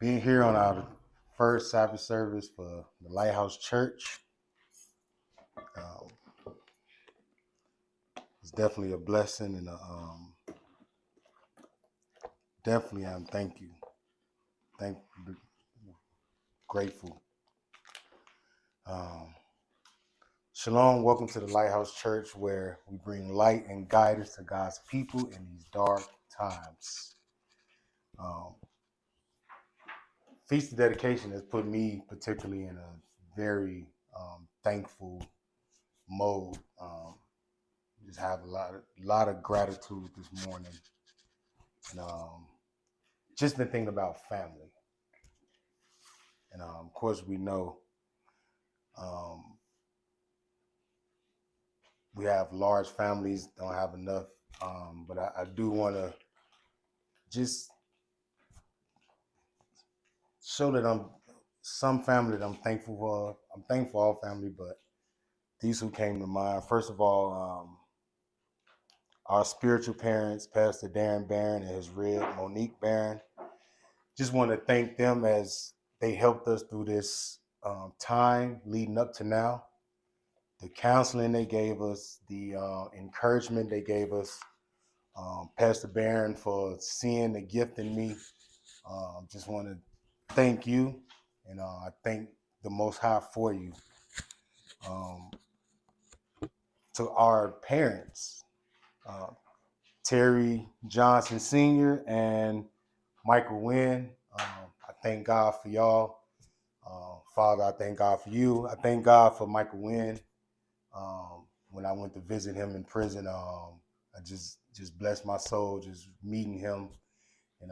Being here on our first Sabbath service for the Lighthouse Church um, is definitely a blessing, and definitely I'm thank grateful. Um, Shalom, welcome to the Lighthouse Church, where we bring light and guidance to God's people in these dark times. Um, Feast of Dedication has put me particularly in a very thankful mode. Just have a lot of gratitude this morning, and just been thinking about family. And of course, we know um, we have large families, don't have enough. But I do want to just show that I'm some family that I'm thankful for. I'm thankful for all family, but these who came to mind. First of all, our spiritual parents, Pastor Darren Barron and his rib, Monique Barron. Just want to thank them as they helped us through this time leading up to now. The counseling they gave us, the encouragement they gave us. Pastor Barron for seeing the gift in me. Just want to thank you, and I thank the Most High for you. To our parents, uh, Terry Johnson Sr. and Michael Wynn, I thank God for y'all. Father, I thank God for you. I thank God for Michael Wynn. When I went to visit him in prison, I just blessed my soul, just meeting him and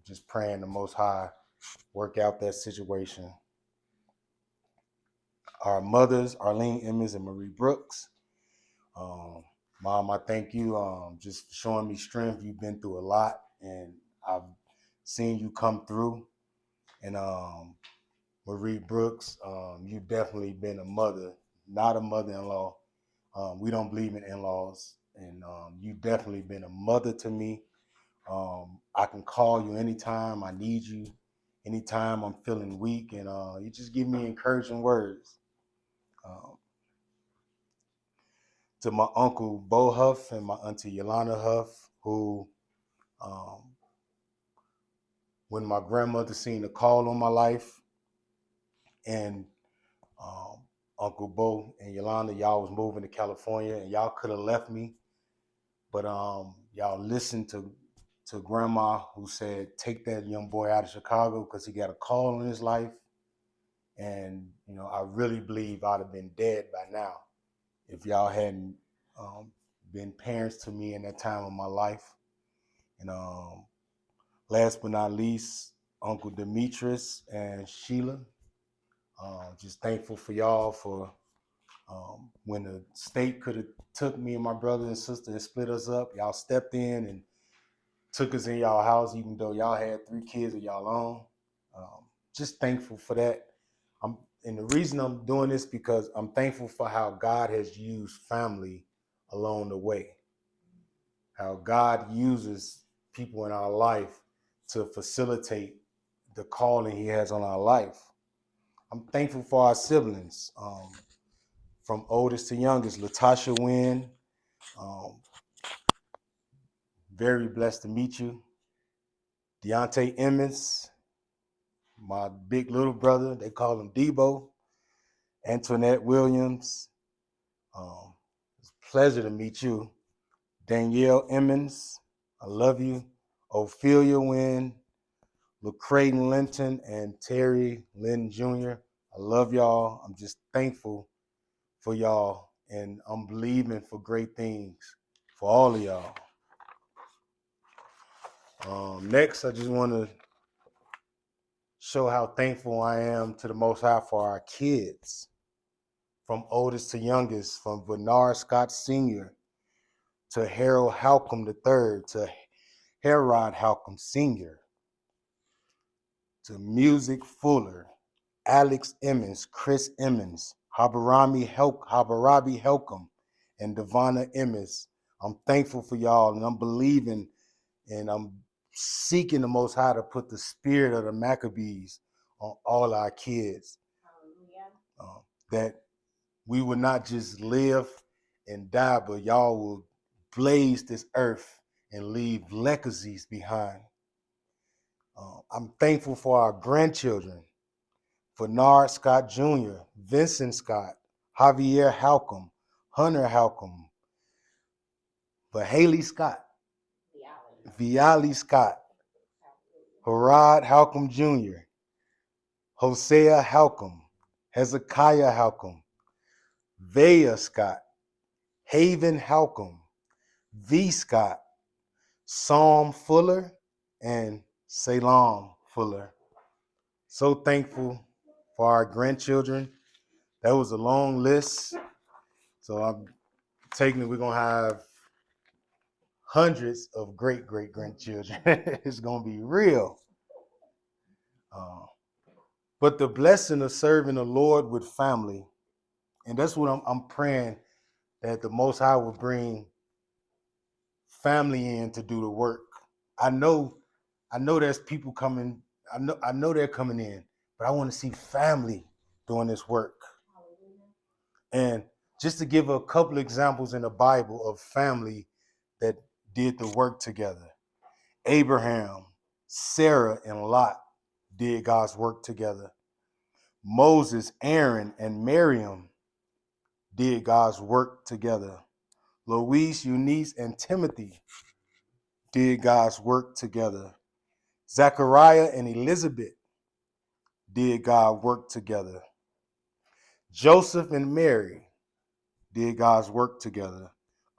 just praying the Most High work out that situation. Our mothers, Arlene Emmons and Marie Brooks. Mom, I thank you just showing me strength. You've been through a lot, and I've seen you come through. And Marie Brooks, you've definitely been a mother, not a mother-in-law. We don't believe in in-laws, and you've definitely been a mother to me. I can call you anytime I need you, anytime I'm feeling weak, and you just give me encouraging words. Um, to my uncle Bo Huff and my auntie Yolanda Huff, who, um, when my grandmother seen the call on my life, and um, Uncle Bo and Yolanda, y'all was moving to California, and y'all could have left me, but y'all listened to Grandma, who said, "Take that young boy out of Chicago because he got a call in his life." And I really believe I'd have been dead by now if y'all hadn't been parents to me in that time of my life. And last but not least, Uncle Demetrius and Sheila. Just thankful for y'all for when the state could have took me and my brother and sister and split us up. Y'all stepped in and took us in y'all house, even though y'all had 3 kids of y'all own. Just thankful for that. And the reason I'm doing this because I'm thankful for how God has used family along the way. How God uses people in our life to facilitate the calling He has on our life. I'm thankful for our siblings, from oldest to youngest. Latasha Wynn, um, very blessed to meet you. Deontay Emmons, my big little brother, they call him Debo. Antoinette Williams, it's a pleasure to meet you. Danielle Emmons, I love you. Ophelia Wynn, LaCrayton Linton, and Terry Lynn Jr. I love y'all. I'm just thankful for y'all, and I'm believing for great things for all of y'all. Next, I just want to show how thankful I am to the Most High for our kids, from oldest to youngest, from Bernard Scott Sr. to Harold Halcomb III, to Herod Halcomb Sr., to Music Fuller, Alex Emmons, Chris Emmons, Habarabi Helcom, and Devonna Emmons. I'm thankful for y'all, and I'm believing, and I'm seeking the Most High to put the spirit of the Maccabees on all our kids. That we would not just live and die, but y'all will blaze this earth and leave legacies behind. I'm thankful for our grandchildren, for Nard Scott Jr., Vincent Scott, Javier Halcomb, Hunter Halcomb, for Haley Scott, Viali Scott, Harad Halcomb Jr., Hosea Halcomb, Hezekiah Halcomb, Vea Scott, Haven Halcomb, V. Scott, Psalm Fuller, and Salam Fuller. So thankful for our grandchildren. That was a long list. So I'm taking it, we're going to have hundreds of great-great-grandchildren. It's going to be real. But the blessing of serving the Lord with family, and that's what I'm praying, that the Most High will bring family in to do the work. I know there's people coming. I know they're coming in, but I want to see family doing this work. And just to give a couple examples in the Bible of family that did the work together. Abraham, Sarah, and Lot did God's work together. Moses, Aaron, and Miriam did God's work together. Louise, Eunice, and Timothy did God's work together. Zechariah and Elizabeth did God's work together. Joseph and Mary did God's work together.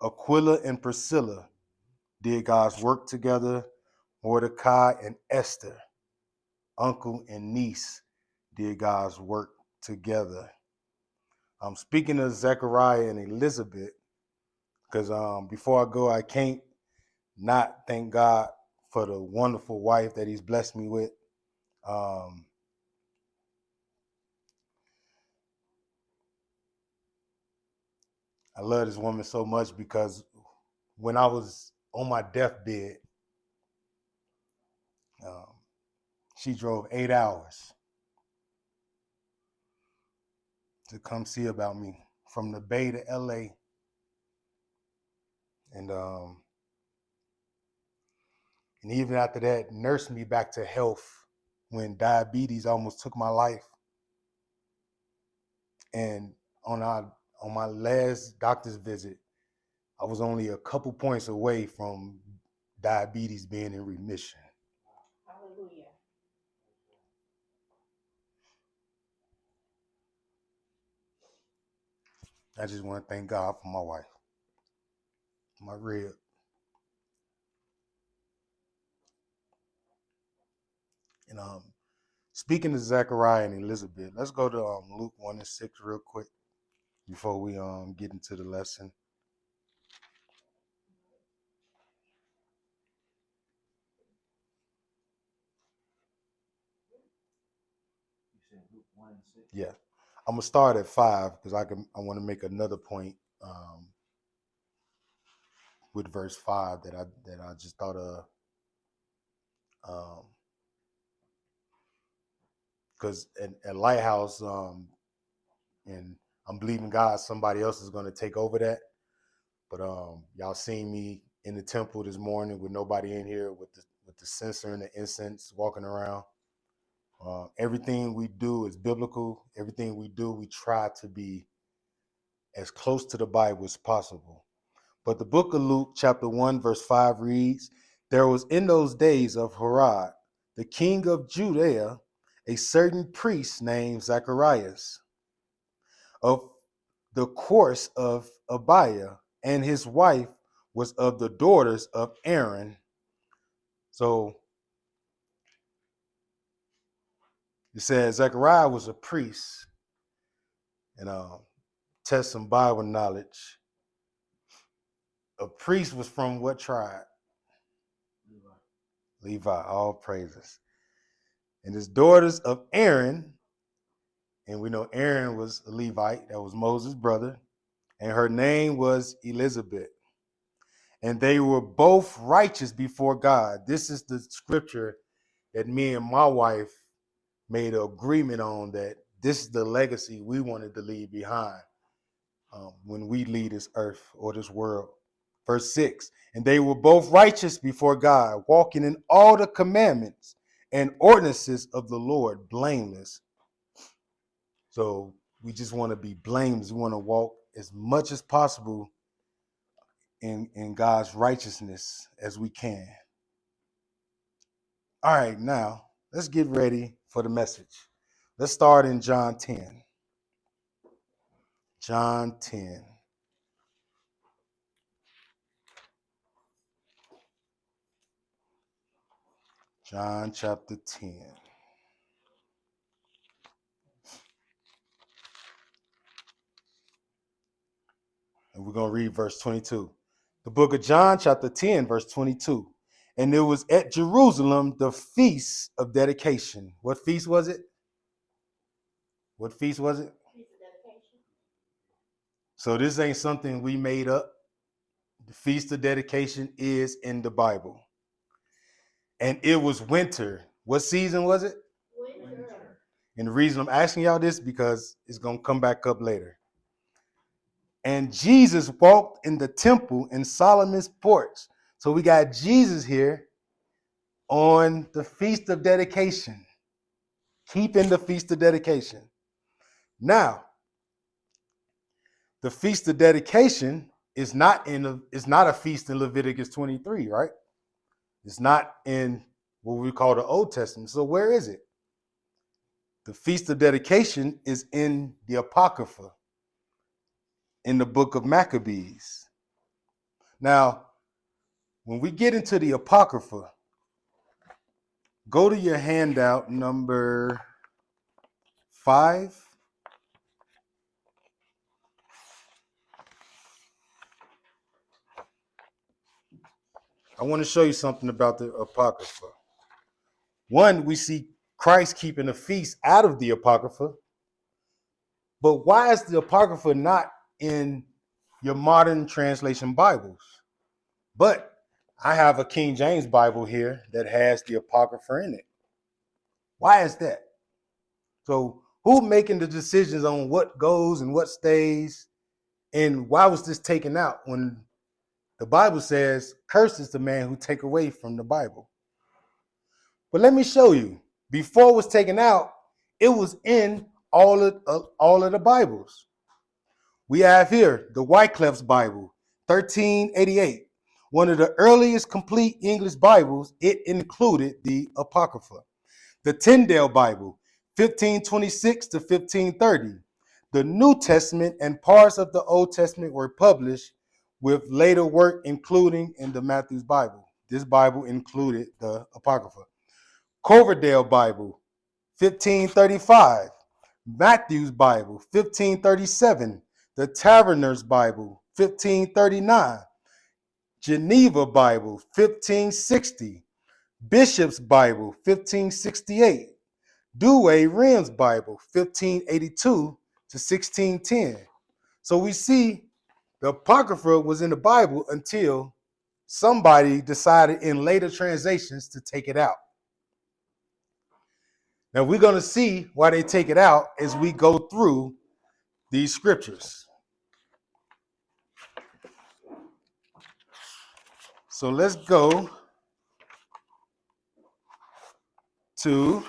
Aquila and Priscilla did God's work together. Mordecai and Esther, uncle and niece, did God's work together. I'm speaking of Zechariah and Elizabeth because before I go, I can't not thank God for the wonderful wife that he's blessed me with. I love this woman so much because when I was on my deathbed, she drove 8 hours to come see about me from the Bay to LA. And even after that, nursed me back to health when diabetes almost took my life. And on my last doctor's visit, I was only a couple points away from diabetes being in remission. Hallelujah. I just want to thank God for my wife, my rib. And speaking of Zechariah and Elizabeth, let's go to Luke 1:6 real quick before we get into the lesson. Yeah, I'm gonna start at 5 because I want to make another point with verse 5 that I just thought of. Because at Lighthouse, and I'm believing God, somebody else is going to take over that. But y'all seen me in the temple this morning with nobody in here with the censer and the incense walking around. Everything we do is biblical. Everything we do, we try to be as close to the Bible as possible. But the book of Luke, chapter 1, verse 5 reads, "There was in those days of Herod, the king of Judea, a certain priest named Zacharias, of the course of Abiah, and his wife was of the daughters of Aaron." So it says Zechariah was a priest. And test some Bible knowledge. A priest was from what tribe? Levi, all praises. And his daughters of Aaron, and we know Aaron was a Levite, that was Moses' brother, and her name was Elizabeth. and they were both righteous before God. This is the scripture that me and my wife made an agreement on, that this is the legacy we wanted to leave behind when we leave this earth or this world. Verse 6, and they were both righteous before God, walking in all the commandments and ordinances of the Lord, blameless. So we just want to be blameless. We want to walk as much as possible in God's righteousness as we can. All right, now let's get ready for the message. Let's start in John 10. John 10. John chapter 10. And we're going to read verse 22. The book of John chapter 10, verse 22. And it was at Jerusalem, the feast of dedication. What feast was it? What feast was it? Feast of dedication. So this ain't something we made up. The feast of dedication is in the Bible. And it was winter. What season was it? Winter. And the reason I'm asking y'all this because it's going to come back up later. And Jesus walked in the temple in Solomon's porch. So we got Jesus here on the Feast of Dedication, keeping the Feast of Dedication. Now, the Feast of Dedication is not a feast in Leviticus 23, right? It's not in what we call the Old Testament. So where is it? The Feast of Dedication is in the Apocrypha, in the book of Maccabees. Now, when we get into the Apocrypha, go to your handout number 5. I want to show you something about the Apocrypha. One, we see Christ keeping a feast out of the Apocrypha. But why is the Apocrypha not in your modern translation Bibles? But I have a King James Bible here that has the Apocrypha in it. Why is that? So who's making the decisions on what goes and what stays? And why was this taken out when the Bible says, cursed is the man who take away from the Bible? But let me show you. Before it was taken out, it was in all of the Bibles. We have here the Wycliffe's Bible, 1388. One of the earliest complete English Bibles. It included the Apocrypha. The Tyndale Bible, 1526 to 1530. The New Testament and parts of the Old Testament were published, with later work including in the Matthew's Bible. This Bible included the Apocrypha. Coverdale Bible, 1535. Matthew's Bible, 1537. The Taverner's Bible, 1539. Geneva Bible, 1560. Bishop's Bible, 1568. Douay-Rheims Bible, 1582 to 1610. So we see the Apocrypha was in the Bible until somebody decided in later translations to take it out. Now we're going to see why they take it out as we go through these scriptures. So let's go to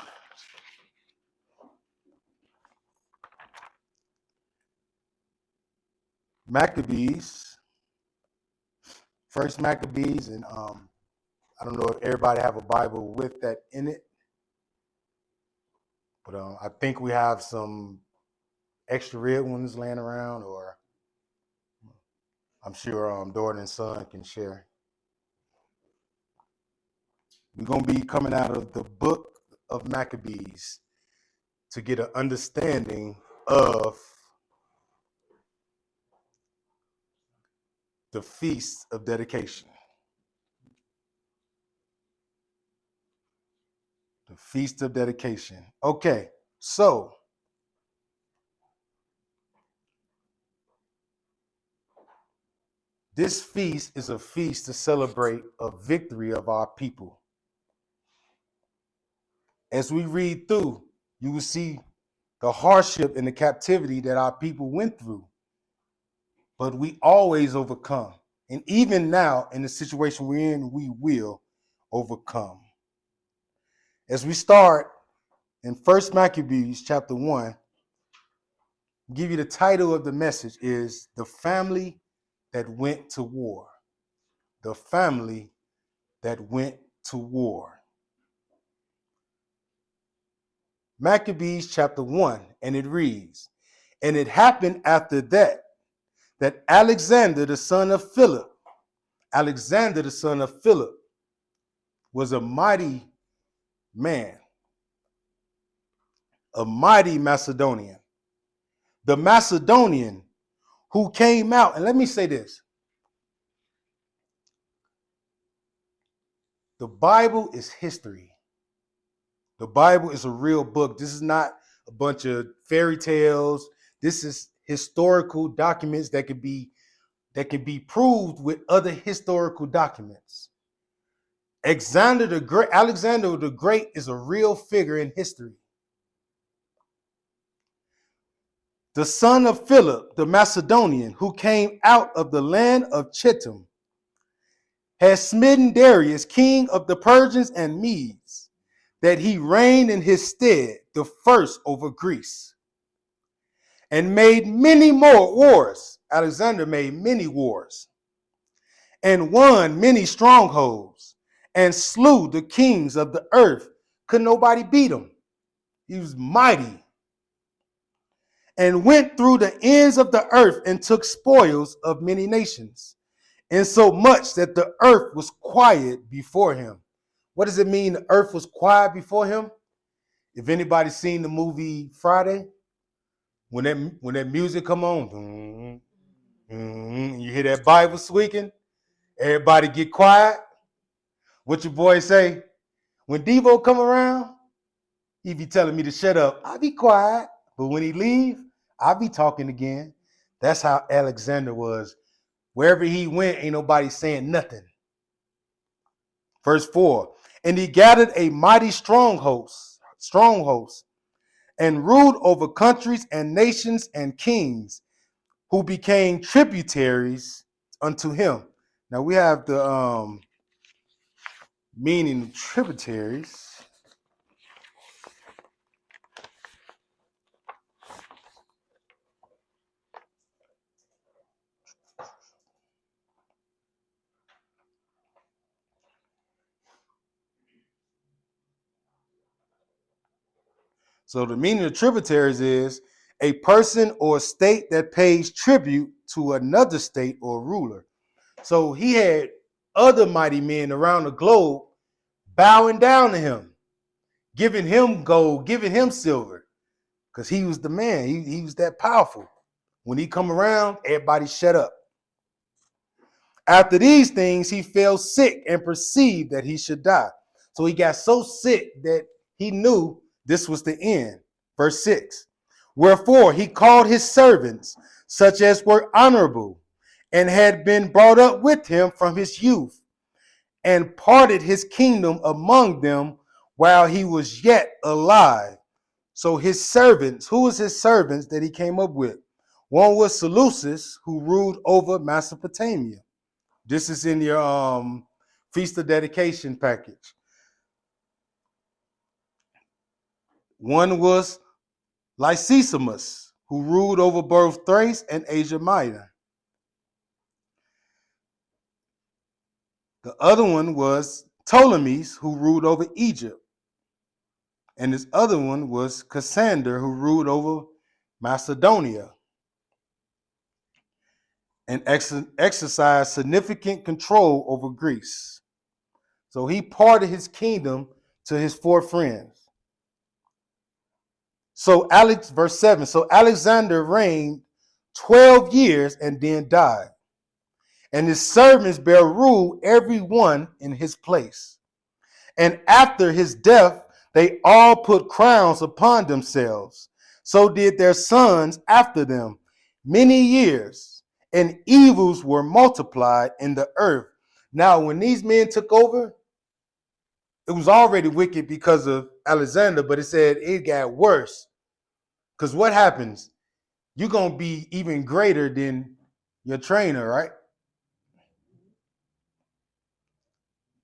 Maccabees, First Maccabees, and I don't know if everybody have a Bible with that in it, but I think we have some extra red ones laying around, or I'm sure Dorn and Son can share. We're going to be coming out of the book of Maccabees to get an understanding of the Feast of Dedication. The Feast of Dedication. Okay, so This feast is a feast to celebrate a victory of our people. As we read through, you will see the hardship and the captivity that our people went through. But we always overcome. And even now, in the situation we're in, we will overcome. As we start in 1 Maccabees chapter 1, give you the title of the message is The Family That Went to War. The Family That Went to War. Maccabees chapter 1, and it reads, and it happened after that Alexander the son of Philip was a mighty man, a mighty Macedonian. The Macedonian who came out, and let me say this, the Bible is history. The Bible is a real book. This is not a bunch of fairy tales. This is historical documents that can be proved with other historical documents. Alexander the Great is a real figure in history. The son of Philip, the Macedonian, who came out of the land of Chittim, had smitten Darius, king of the Persians and Medes, that he reigned in his stead, the first over Greece, and made many more wars. Alexander made many wars, and won many strongholds, and slew the kings of the earth. Could nobody beat him? He was mighty. And went through the ends of the earth and took spoils of many nations, insomuch that the earth was quiet before him. What does it mean the earth was quiet before him? If anybody's seen the movie Friday, when that music come on, you hear that Bible squeaking, everybody get quiet. What your boy say? When Devo come around, he be telling me to shut up. I be quiet. But when he leave, I be talking again. That's how Alexander was. Wherever he went, ain't nobody saying nothing. Verse 4, and he gathered a mighty strong host, and ruled over countries and nations and kings, who became tributaries unto him. Now we have the meaning of tributaries. So the meaning of tributaries is a person or state that pays tribute to another state or ruler. So he had other mighty men around the globe bowing down to him, giving him gold, giving him silver, because he was the man. He was that powerful. When he come around, everybody shut up. After these things, he fell sick and perceived that he should die. So he got so sick that he knew this was the end. Verse 6. Wherefore he called his servants, such as were honorable, and had been brought up with him from his youth, and parted his kingdom among them while he was yet alive. So his servants, who was his servants that he came up with? One was Seleucus, who ruled over Mesopotamia. This is in your Feast of Dedication package. One was Lysistrata, who ruled over both Thrace and Asia Minor. The other one was Ptolemy, who ruled over Egypt. And this other one was Cassander, who ruled over Macedonia and exercised significant control over Greece. So he parted his kingdom to his four friends. So verse 7, so Alexander reigned 12 years and then died. And his servants bare rule every one in his place. And after his death, they all put crowns upon themselves. So did their sons after them many years. and evils were multiplied in the earth. Now, when these men took over, it was already wicked because of Alexander, but it said it got worse. Because what happens? You're going to be even greater than your trainer, right?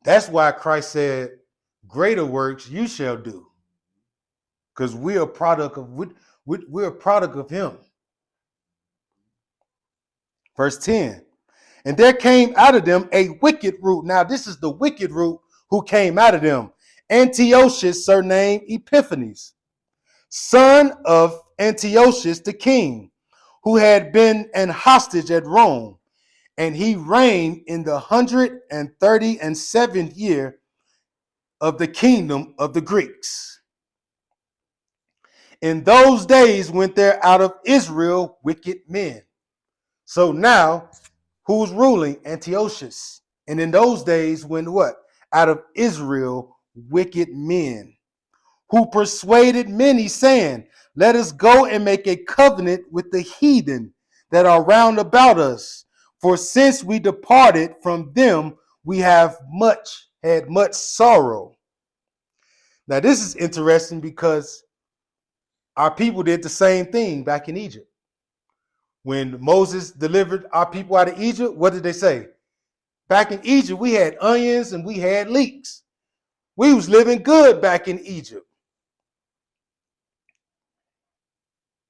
That's why Christ said, greater works you shall do. Because we're a product of him. Verse 10. And there came out of them a wicked root. Now, this is the wicked root who came out of them. Antiochus, surnamed Epiphanes, son of Antiochus the king, who had been an hostage at Rome. And he reigned in the 137th year of the kingdom of the Greeks. In those days went there out of Israel wicked men. So now, who's ruling? Antiochus. And in those days went what? Out of Israel wicked men, who persuaded many, saying, let us go and make a covenant with the heathen that are round about us. For since we departed from them, we have had much sorrow. Now, this is interesting because our people did the same thing back in Egypt. When Moses delivered our people out of Egypt, what did they say? Back in Egypt, we had onions and we had leeks. We was living good back in Egypt.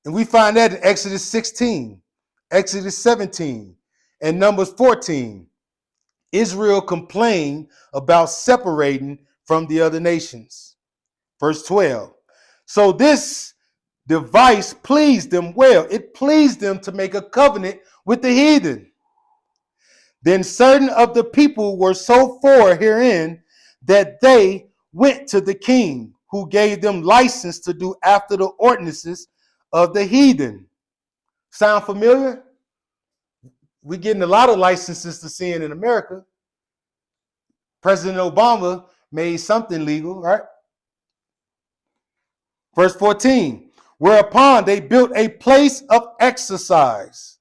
And we find that in Exodus 16, Exodus 17, and Numbers 14. Israel complained about separating from the other nations. Verse 12. So this device pleased them well. It pleased them to make a covenant with the heathen. Then certain of the people were so for herein that they went to the king, who gave them license to do after the ordinances of the heathen. Sound familiar? We're getting a lot of licenses to sin in America. President Obama made something legal, right? Verse 14, whereupon they built a place of exercise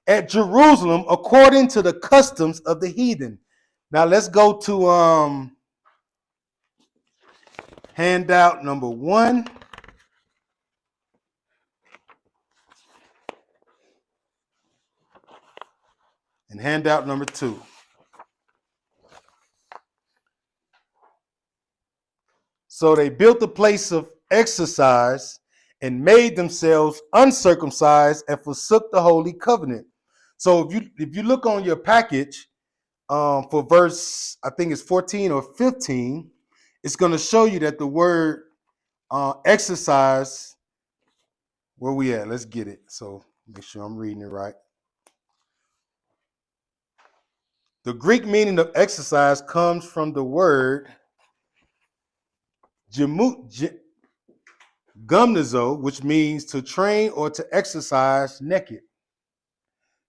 at Jerusalem according to the customs of the heathen. Now let's go to handout number 1. And handout number 2. So they built a place of exercise and made themselves uncircumcised and forsook the holy covenant. So if you look on your package for verse, I think it's 14 or 15, it's going to show you that the word exercise, where we at? Let's get it. So make sure I'm reading it right. The Greek meaning of exercise comes from the word gymnazo, which means to train or to exercise naked.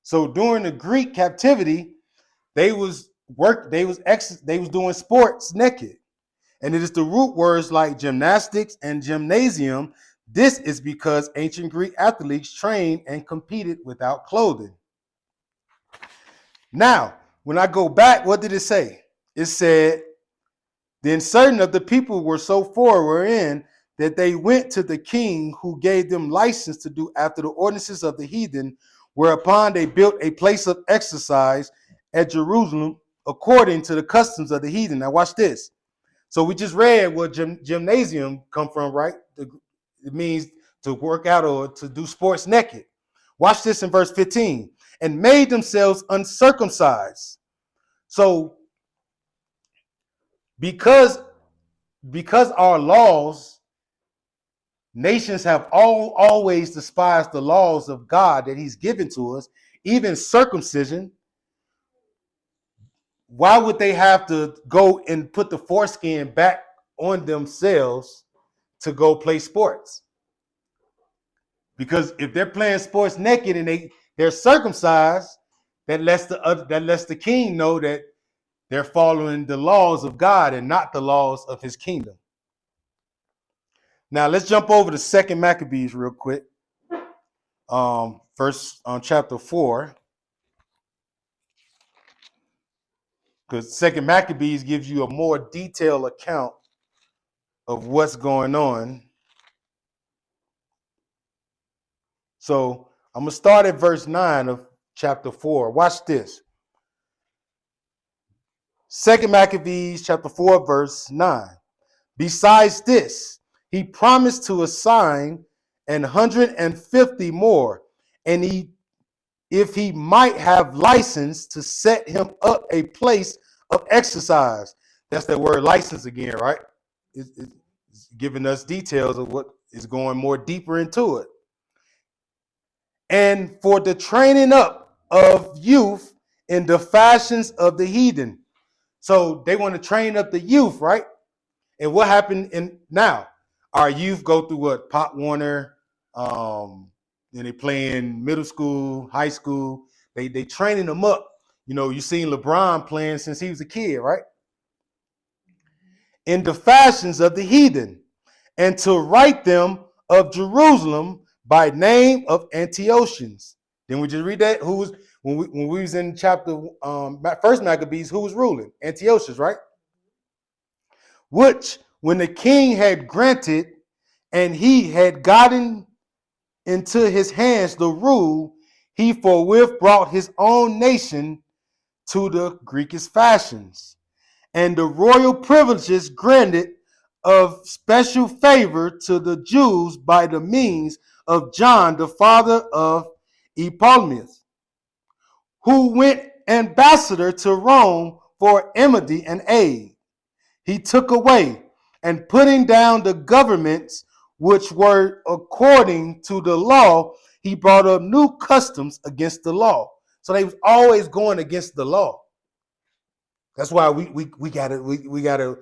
So during the Greek captivity, they was doing sports naked. And it is the root words like gymnastics and gymnasium. This is because ancient Greek athletes trained and competed without clothing. Now, when I go back, what did it say? It said, then certain of the people were so wherein that they went to the king, who gave them license to do after the ordinances of the heathen, whereupon they built a place of exercise at Jerusalem according to the customs of the heathen. Now watch this. So we just read where gymnasium come from, right? It means to work out or to do sports naked. Watch this in verse 15. And made themselves uncircumcised. So because our laws, nations have always despised the laws of God that he's given to us, even circumcision. Why would they have to go and put the foreskin back on themselves to go play sports? Because if they're playing sports naked and they're circumcised, that lets the king know that they're following the laws of God and not the laws of his kingdom. Now let's jump over to 2 Maccabees real quick. Chapter 4. because Second Maccabees gives you a more detailed account of what's going on. So I'm going to start at verse 9 of chapter 4. Watch this. Second Maccabees chapter 4, verse 9. Besides this, he promised to assign 150 more, and if he might have license to set him up a place of exercise. That's that word license again, right? It's giving us details of what is going more deeper into it. And for the training up of youth in the fashions of the heathen. So they want to train up the youth, right? And what happened in now? Our youth go through what? Pop Warner, then they play in middle school, high school. They training them up. You know, you seen LeBron playing since he was a kid, right? In the fashions of the heathen, and to write them of Jerusalem by name of Antiochians. Then we just read that. Who was when we was in chapter first Maccabees? Who was ruling? Antiochus, right? Which, when the king had granted, and he had gotten into his hands the rule, he forthwith brought his own nation to the Greekist fashions, and the royal privileges granted of special favor to the Jews by the means of John, the father of Eponymus, who went ambassador to Rome for enmity and aid. He took away, and putting down the governments which were according to the law, he brought up new customs against the law. So they was always going against the law. That's why we gotta.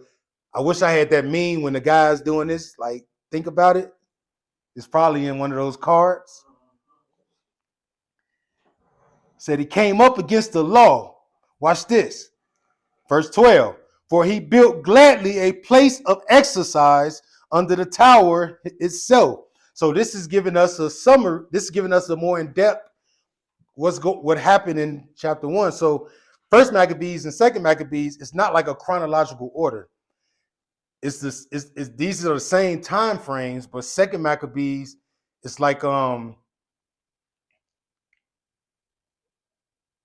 I wish I had that meme when the guy's doing this. Like, think about it. It's probably in one of those cards. Said he came up against the law. Watch this. Verse 12. For he built gladly a place of exercise under the tower itself. So this is giving us a summary. This is giving us a more in-depth what happened in chapter 1. So first Maccabees and second Maccabees, it's not like a chronological order. It's this. These are the same time frames, but second Maccabees, it's like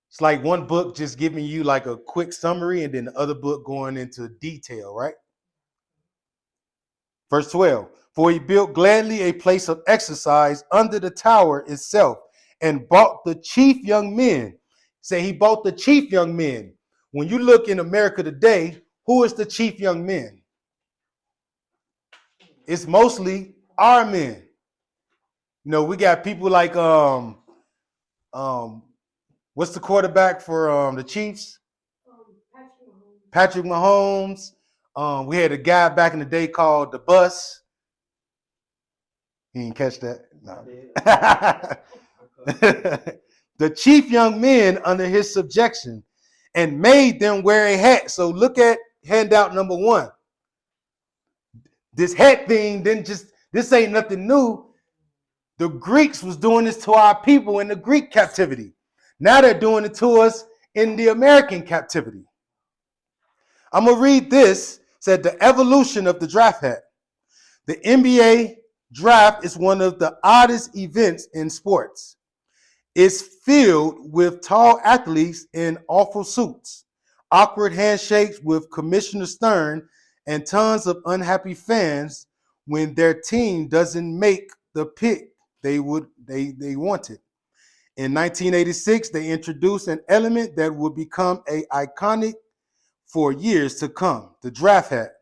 it's like one book just giving you like a quick summary, and then the other book going into detail, right? Verse 12. For he built gladly a place of exercise under the tower itself, and bought the chief young men. Say he bought the chief young men. When you look in America today, who is the chief young men? It's mostly our men. You know, we got people like what's the quarterback for the Chiefs? Patrick Mahomes. We had a guy back in the day called the Bus. He didn't catch that. No. The chief young men under his subjection, and made them wear a hat. So look at handout number 1. This hat thing this ain't nothing new. The Greeks was doing this to our people in the Greek captivity. Now they're doing it to us in the American captivity. I'm going to read this. Said the evolution of the draft hat. The NBA draft is one of the oddest events in sports. It's filled with tall athletes in awful suits, awkward handshakes with Commissioner Stern, and tons of unhappy fans when their team doesn't make the pick they wanted. In 1986, they introduced an element that would become iconic for years to come, the draft hat.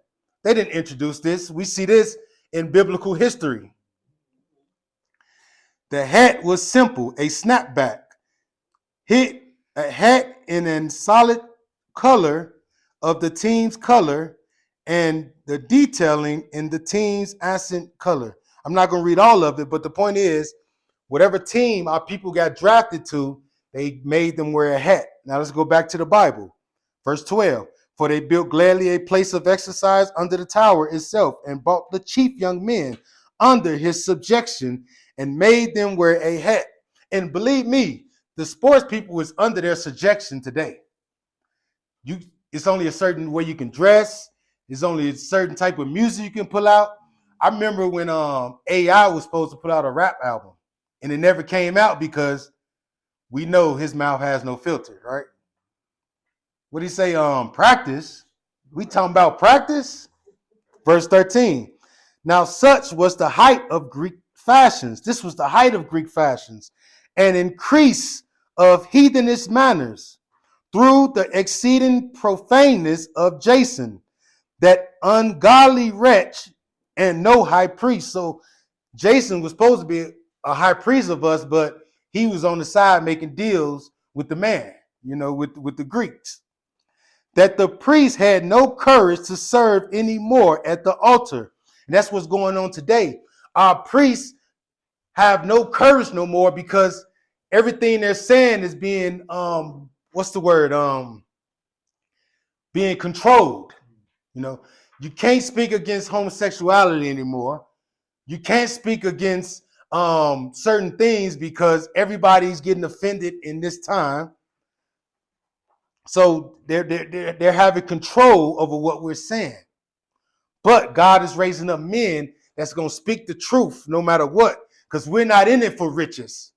They didn't introduce this. We see this in biblical history. The hat was simple, a snapback. Hit a hat in a solid color of the team's color, and the detailing in the team's accent color. I'm not going to read all of it, but the point is, whatever team our people got drafted to, they made them wear a hat. Now let's go back to the Bible. Verse 12. For they built gladly a place of exercise under the tower itself, and brought the chief young men under his subjection, and made them wear a hat. And believe me, the sports people is under their subjection today. it's only a certain way you can dress. It's only a certain type of music you can pull out. I remember when AI was supposed to put out a rap album, and it never came out because we know his mouth has no filter, right? What do you say? Practice. We talking about practice? Verse 13. Now, such was the height of Greek fashions. This was the height of Greek fashions, an increase of heathenish manners through the exceeding profaneness of Jason, that ungodly wretch, and no high priest. So Jason was supposed to be a high priest of us, but he was on the side making deals with the man, with the Greeks. That the priest had no courage to serve anymore at the altar. And that's what's going on today. Our priests have no courage no more because everything they're saying is being being controlled. You can't speak against homosexuality anymore. You can't speak against certain things because everybody's getting offended in this time. So they're having control over what we're saying. But God is raising up men that's going to speak the truth no matter what, because we're not in it for riches.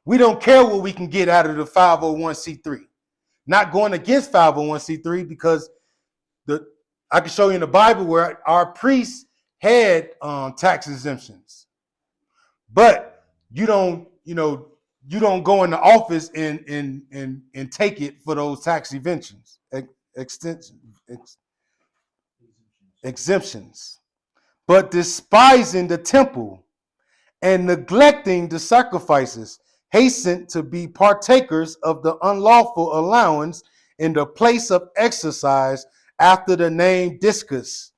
We don't care what we can get out of the 501c3. Not going against 501c3 because I can show you in the Bible where our priests had tax exemptions. But you don't go in the office and take it for those tax exemptions. But despising the temple and neglecting the sacrifices, hasten to be partakers of the unlawful allowance in the place of exercise after the name discus.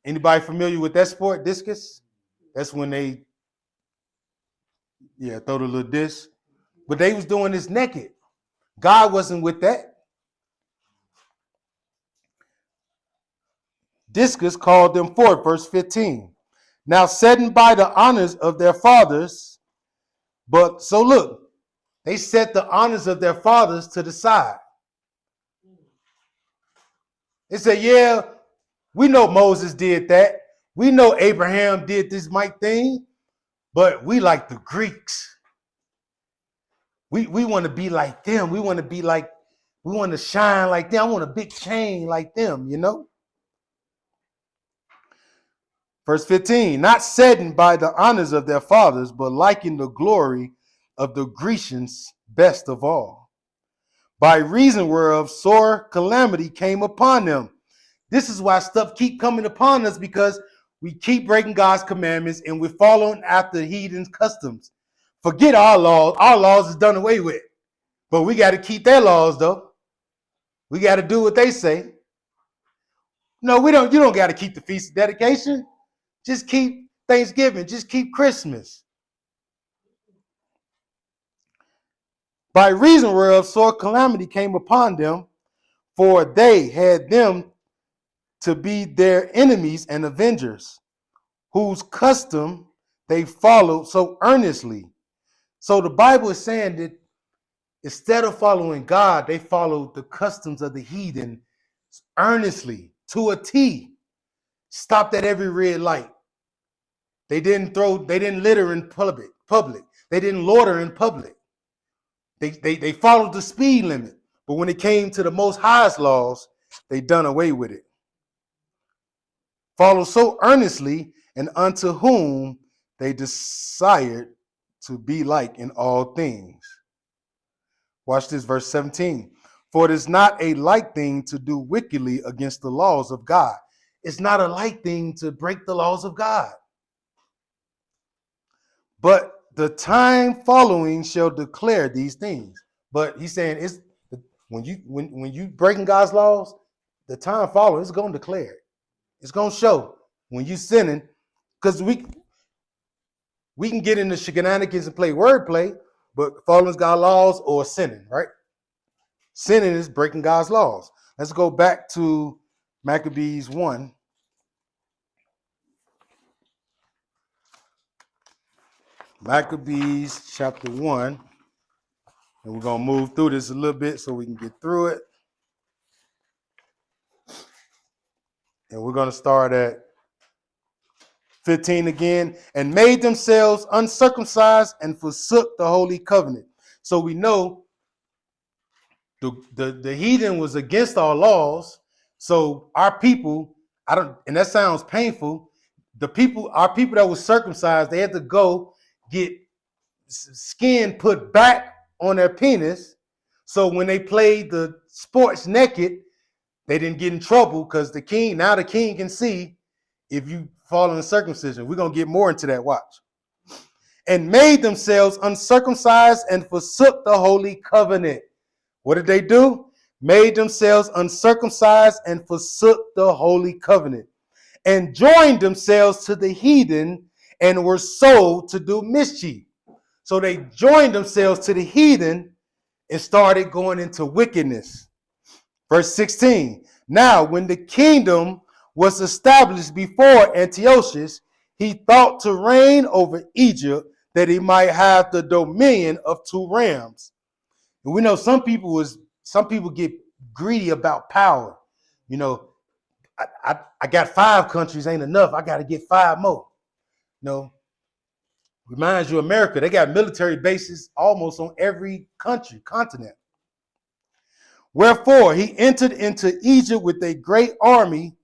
Anybody familiar with that sport, discus? That's when they throw the little disc. But they was doing this naked. God wasn't with that. Discus called them forth, verse 15. Now setting by the honors of their fathers, but so look, they set the honors of their fathers to the side. They said, yeah, we know Moses did that. We know Abraham did this might thing, but we like the Greeks. We want to be like them. We want to shine like them. I want a big chain like them, Verse 15, not setting by the honors of their fathers, but liking the glory of the Grecians best of all. By reason whereof sore calamity came upon them. This is why stuff keep coming upon us, because we keep breaking God's commandments and we're following after heathen customs. Forget our laws. Our laws is done away with. But we got to keep their laws, though. We got to do what they say. No, we don't. You don't got to keep the Feast of Dedication. Just keep Thanksgiving. Just keep Christmas. By reason whereof sore calamity came upon them, for they had them to be their enemies and avengers, whose custom they followed so earnestly. So the Bible is saying that instead of following God, they followed the customs of the heathen earnestly to a T. Stopped at every red light. They didn't litter in public. They didn't loiter in public. They followed the speed limit. But when it came to the Most High's laws, they done away with it. Follow so earnestly, and unto whom they desired to be like in all things. Watch this, verse 17. For it is not a light thing to do wickedly against the laws of God. It's not a light thing to break the laws of God. But the time following shall declare these things. But he's saying it's when you breaking God's laws, the time following is going to declare it. It's going to show when you sinning, because we can get into shenanigans and play wordplay, but following God's laws or sinning, right? Sinning is breaking God's laws. Let's go back to Maccabees 1. Maccabees chapter 1. And we're going to move through this a little bit so we can get through it. And we're going to start at 15 again. And made themselves uncircumcised and forsook the holy covenant. So we know the heathen was against our laws. So our people, and that sounds painful. Our people that was circumcised, they had to go get skin put back on their penis. So when they played the sports naked, they didn't get in trouble because the king can see if you fall in circumcision. We're going to get more into that. Watch. And made themselves uncircumcised and forsook the holy covenant. What did they do? Made themselves uncircumcised and forsook the holy covenant, and joined themselves to the heathen and were sold to do mischief. So they joined themselves to the heathen and started going into wickedness. Verse 16. Now, when the kingdom was established before Antiochus, he thought to reign over Egypt, that he might have the dominion of 2 realms. And we know some people get greedy about power. You know, I got 5 countries ain't enough. I got to get 5 more. You know, reminds you of America. They got military bases almost on every continent. Wherefore he entered into Egypt with a great army,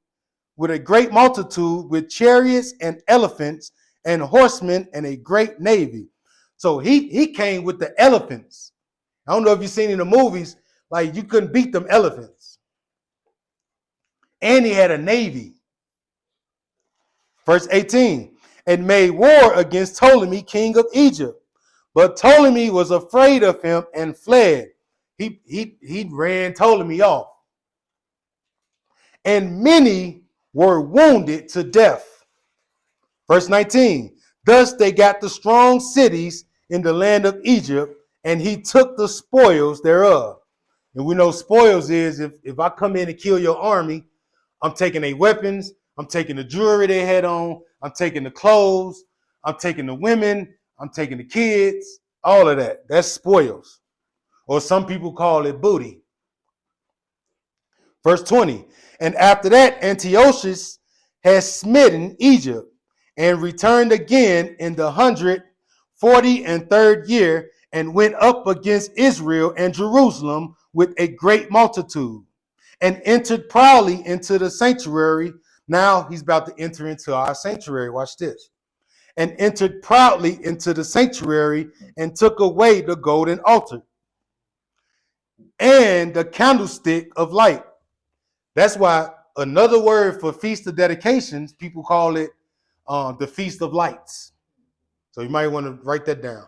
with a great multitude, with chariots and elephants and horsemen and a great navy. So he came with the elephants. I don't know if you've seen in the movies, like you couldn't beat them elephants. And he had a navy. Verse 18, and made war against Ptolemy, king of Egypt. But Ptolemy was afraid of him and fled. He ran Ptolemy off. And many were wounded to death. Verse 19, thus they got the strong cities in the land of Egypt, and he took the spoils thereof. And we know spoils is if I come in and kill your army, I'm taking their weapons, I'm taking the jewelry they had on, I'm taking the clothes, I'm taking the women, I'm taking the kids, all of that. That's spoils. Or some people call it booty. Verse 20, and after that Antiochus had smitten Egypt, and returned again in the 143rd year, and went up against Israel and Jerusalem with a great multitude, and entered proudly into the sanctuary. Now he's about to enter into our sanctuary. Watch this. And entered proudly into the sanctuary, and took away the golden altar and the candlestick of light. That's why another word for feast of dedications, people call it the Feast of Lights. So you might want to write that down.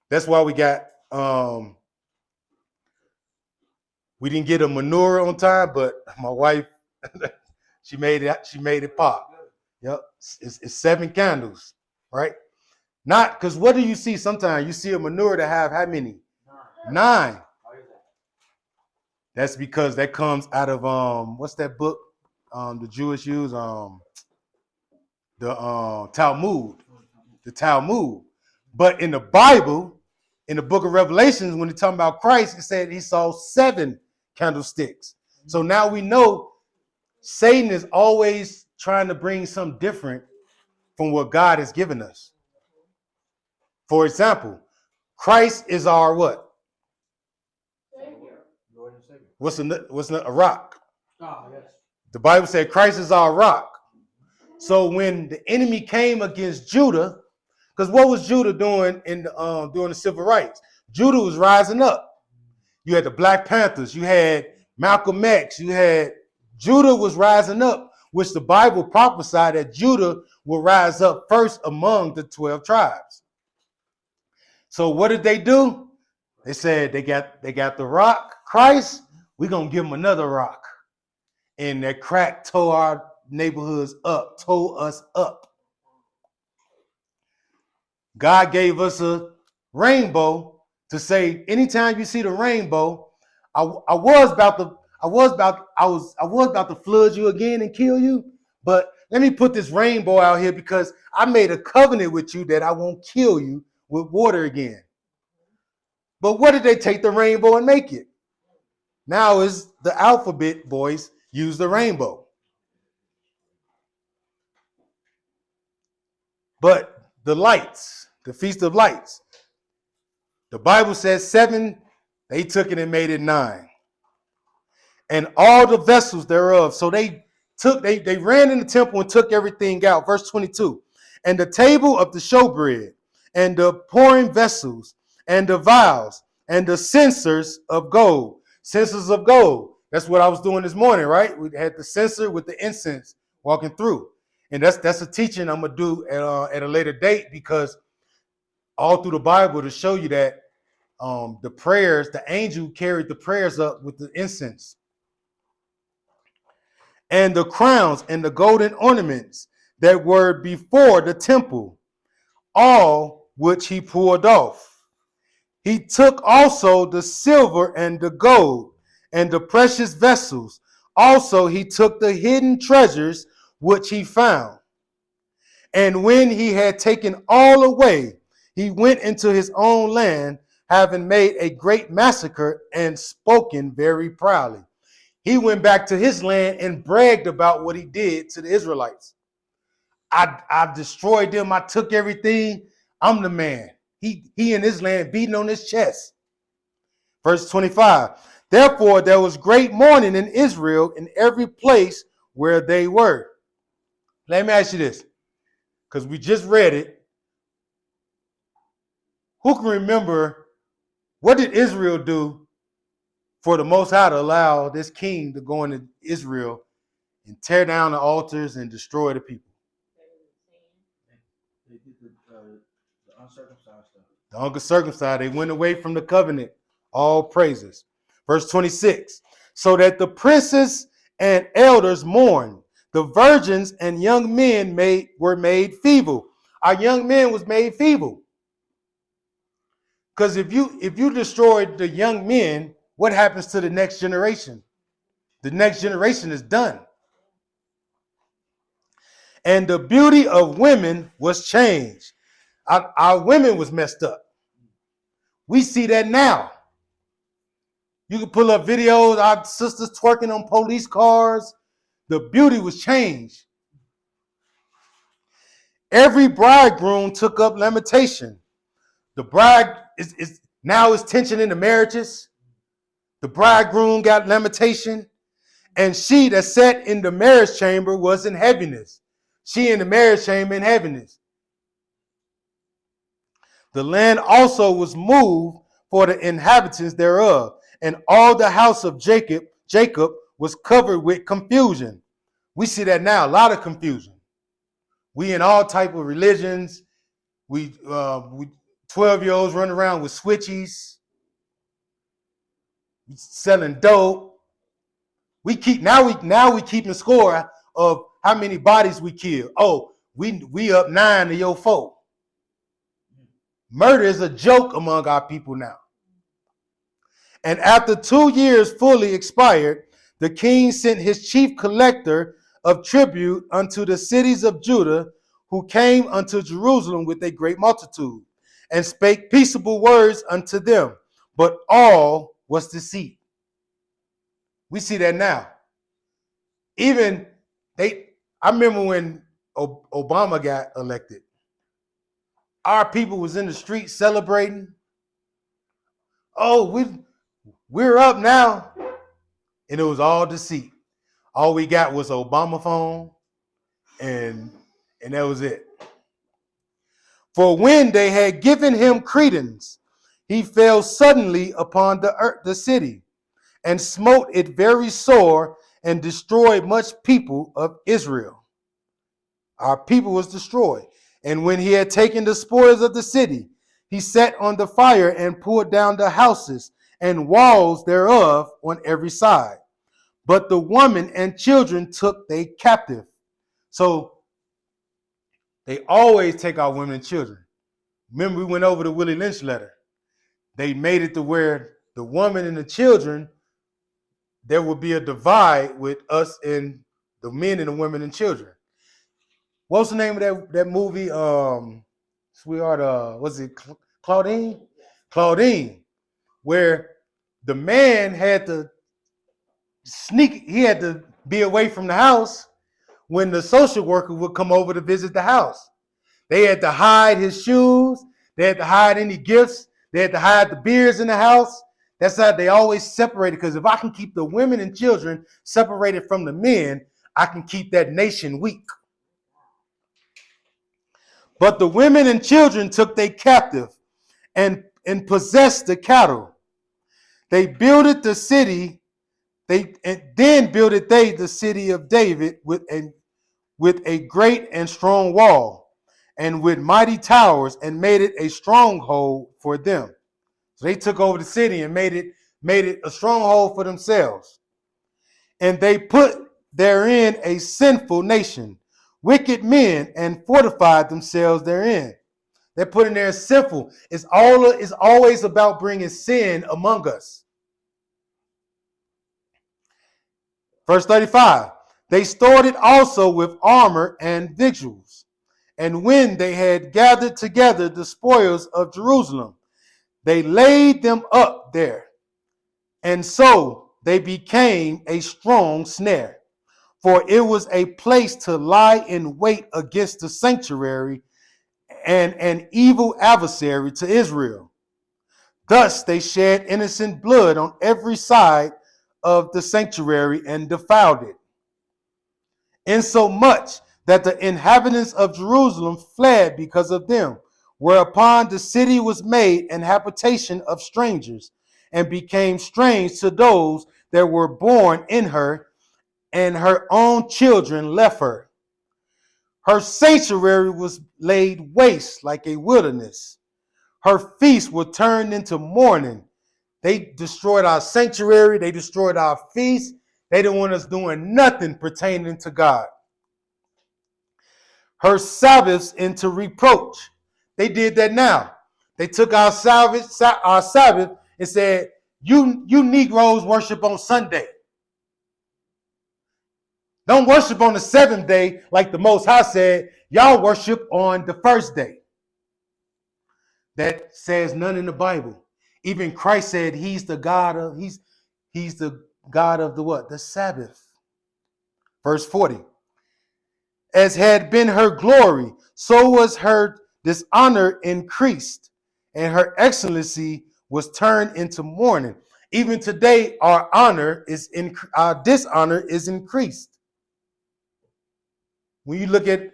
That's why we got we didn't get a menorah on time, but my wife she made it pop. Yep, it's 7 candles, right? Not because what do you see? Sometimes you see a menorah that have how many? 9. That's because that comes out of what's that book the Jewish use the Talmud, the Talmud. But in the Bible, in the book of Revelations, when it's talking about Christ, it said he saw 7 candlesticks. So now we know Satan is always trying to bring something different from what God has given us. For example, Christ is our what? Savior. Lord and Savior. What's a rock? Oh, yes. The Bible said Christ is our rock. So when the enemy came against Judah, because what was Judah doing during the civil rights? Judah was rising up. You had the Black Panthers, you had Malcolm X, Judah was rising up, which the Bible prophesied that Judah will rise up first among the 12 tribes. So what did they do? They said they got the rock, Christ, we're going to give them another rock. And that crack tore our neighborhoods up, tore us up. God gave us a rainbow to say, anytime you see the rainbow, I was about to flood you again and kill you, but let me put this rainbow out here because I made a covenant with you that I won't kill you with water again. But what did they take the rainbow and make it? Now is the alphabet boys use the rainbow. But the lights, the Feast of Lights, the Bible says 7, they took it and made it 9. And all the vessels thereof. So they ran in the temple and took everything out. Verse 22. And the table of the showbread, and the pouring vessels, and the vials, and the censers of gold. Censers of gold. That's what I was doing this morning, right? We had the censer with the incense walking through. And that's a teaching I'm gonna do at a later date, because all through the Bible to show you that the prayers, the angel carried the prayers up with the incense. And the crowns and the golden ornaments that were before the temple, all which he poured off. He took also the silver and the gold and the precious vessels. Also he took the hidden treasures which he found. And when he had taken all away, he went into his own land, having made a great massacre and spoken very proudly. He went back to his land and bragged about what he did to the Israelites. I destroyed them. I took everything. I'm the man. He in his land beating on his chest. Verse 25. Therefore there was great mourning in Israel in every place where they were. Let me ask you this, because we just read it. Who can remember, what did Israel do for the Most High to allow this king to go into Israel and tear down the altars and destroy the people? They did the uncircumcised stuff. The uncircumcised, they went away from the covenant. All praises. Verse 26. So that the princes and elders mourned, the virgins and young men were made feeble. Our young men was made feeble. Because if you destroyed the young men, what happens to the next generation? The next generation is done. And the beauty of women was changed. Our women was messed up. We see that now. You can pull up videos, our sisters twerking on police cars. The beauty was changed. Every bridegroom took up lamentation. The bride is now is tension in the marriages. The bridegroom got lamentation. And she that sat in the marriage chamber was in heaviness. She in the marriage chamber in heaviness. The land also was moved for the inhabitants thereof, and all the house of Jacob was covered with confusion. We see that now, a lot of confusion. We in all type of religions. We 12-year-olds running around with switchies, selling dope. We keeping score of how many bodies we kill. Oh, we up 9 to your 4. Murder is a joke among our people now. And after 2 years fully expired, the king sent his chief collector of tribute unto the cities of Judah, who came unto Jerusalem with a great multitude, and spake peaceable words unto them. But all was deceit. We see that now. Even I remember when Obama got elected, our people was in the street celebrating. Oh, we're up now. And it was all deceit. All we got was Obama phone, and that was it. For when they had given him credence, he fell suddenly upon the city, and smote it very sore, and destroyed much people of Israel. Our people was destroyed. And when he had taken the spoils of the city, he set on the fire and pulled down the houses and walls thereof on every side. But the woman and children took they captive. So they always take our women and children. Remember, we went over the Willie Lynch letter. They made it to where the woman and the children, there would be a divide with us and the men and the women and children. What's the name of that movie? Sweetheart, was it Claudine? Claudine, where the man had to sneak, he had to be away from the house when the social worker would come over to visit the house. They had to hide his shoes. They had to hide any gifts. They had to hide the beers in the house. That's how they always separated. Because if I can keep the women and children separated from the men, I can keep that nation weak. But the women and children took they captive and possessed the cattle. They builded the city. Then builded they the city of David with a great and strong wall, and with mighty towers, and made it a stronghold for them. So they took over the city and made it a stronghold for themselves. And they put therein a sinful nation, wicked men, and fortified themselves therein. They're put in there as sinful. It's always about bringing sin among us. Verse 35. They stored it also with armor and victuals. And when they had gathered together the spoils of Jerusalem, they laid them up there. And so they became a strong snare. For it was a place to lie in wait against the sanctuary and an evil adversary to Israel. Thus they shed innocent blood on every side of the sanctuary and defiled it, insomuch that the inhabitants of Jerusalem fled because of them, whereupon the city was made an habitation of strangers, and became strange to those that were born in her, and her own children left her. Her sanctuary was laid waste like a wilderness. Her feasts were turned into mourning. They destroyed our sanctuary. They destroyed our feasts. They didn't want us doing nothing pertaining to God. Her Sabbaths into reproach. They did that now. They took our Sabbath and said, you Negroes worship on Sunday. Don't worship on the seventh day like the Most High said. Y'all worship on the first day. That says none in the Bible. Even Christ said he's the God of the what? The Sabbath. Verse 40. As had been her glory, so was her dishonor increased, and her excellency was turned into mourning. Even today, our dishonor is increased. When you look at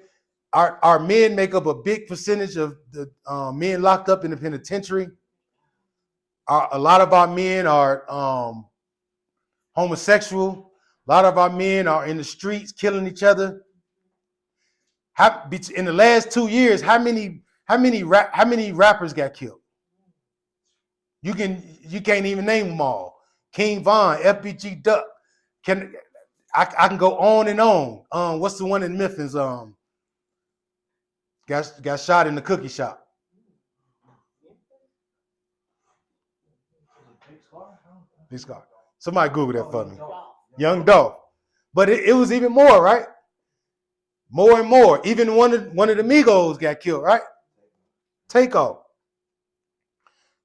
our men, make up a big percentage of the men locked up in the penitentiary. A lot of our men are homosexual. A lot of our men are in the streets killing each other. In the last 2 years, how many rappers got killed? You can't even name them all. King Von, FBG Duck. I can go on and on. What's the one in Memphis? Got shot in the cookie shop. Big Scar. Somebody Google that for me. Young Dolph. But it was even more, right? More and more. Even one of the Migos got killed, right? Takeoff.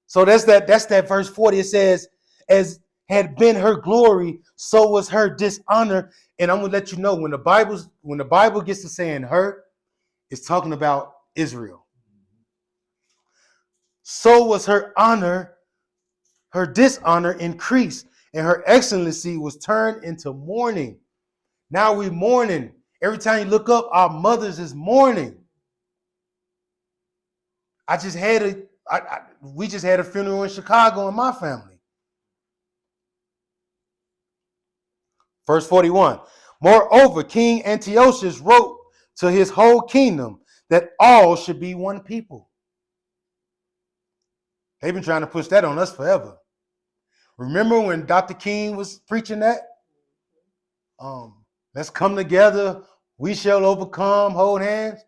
So that's that verse 40. It says, as had been her glory, so was her dishonor. And I'm gonna let you know when the Bible gets to saying her, it's talking about Israel. So was her honor, her dishonor increased, and her excellency was turned into mourning. Now we mourning. Every time you look up, our mothers is mourning. We just had a funeral in Chicago in my family. Verse 41. Moreover, King Antiochus wrote to his whole kingdom that all should be one people. They've been trying to push that on us forever. Remember when Dr. King was preaching that? Let's come together. We shall overcome. Hold hands.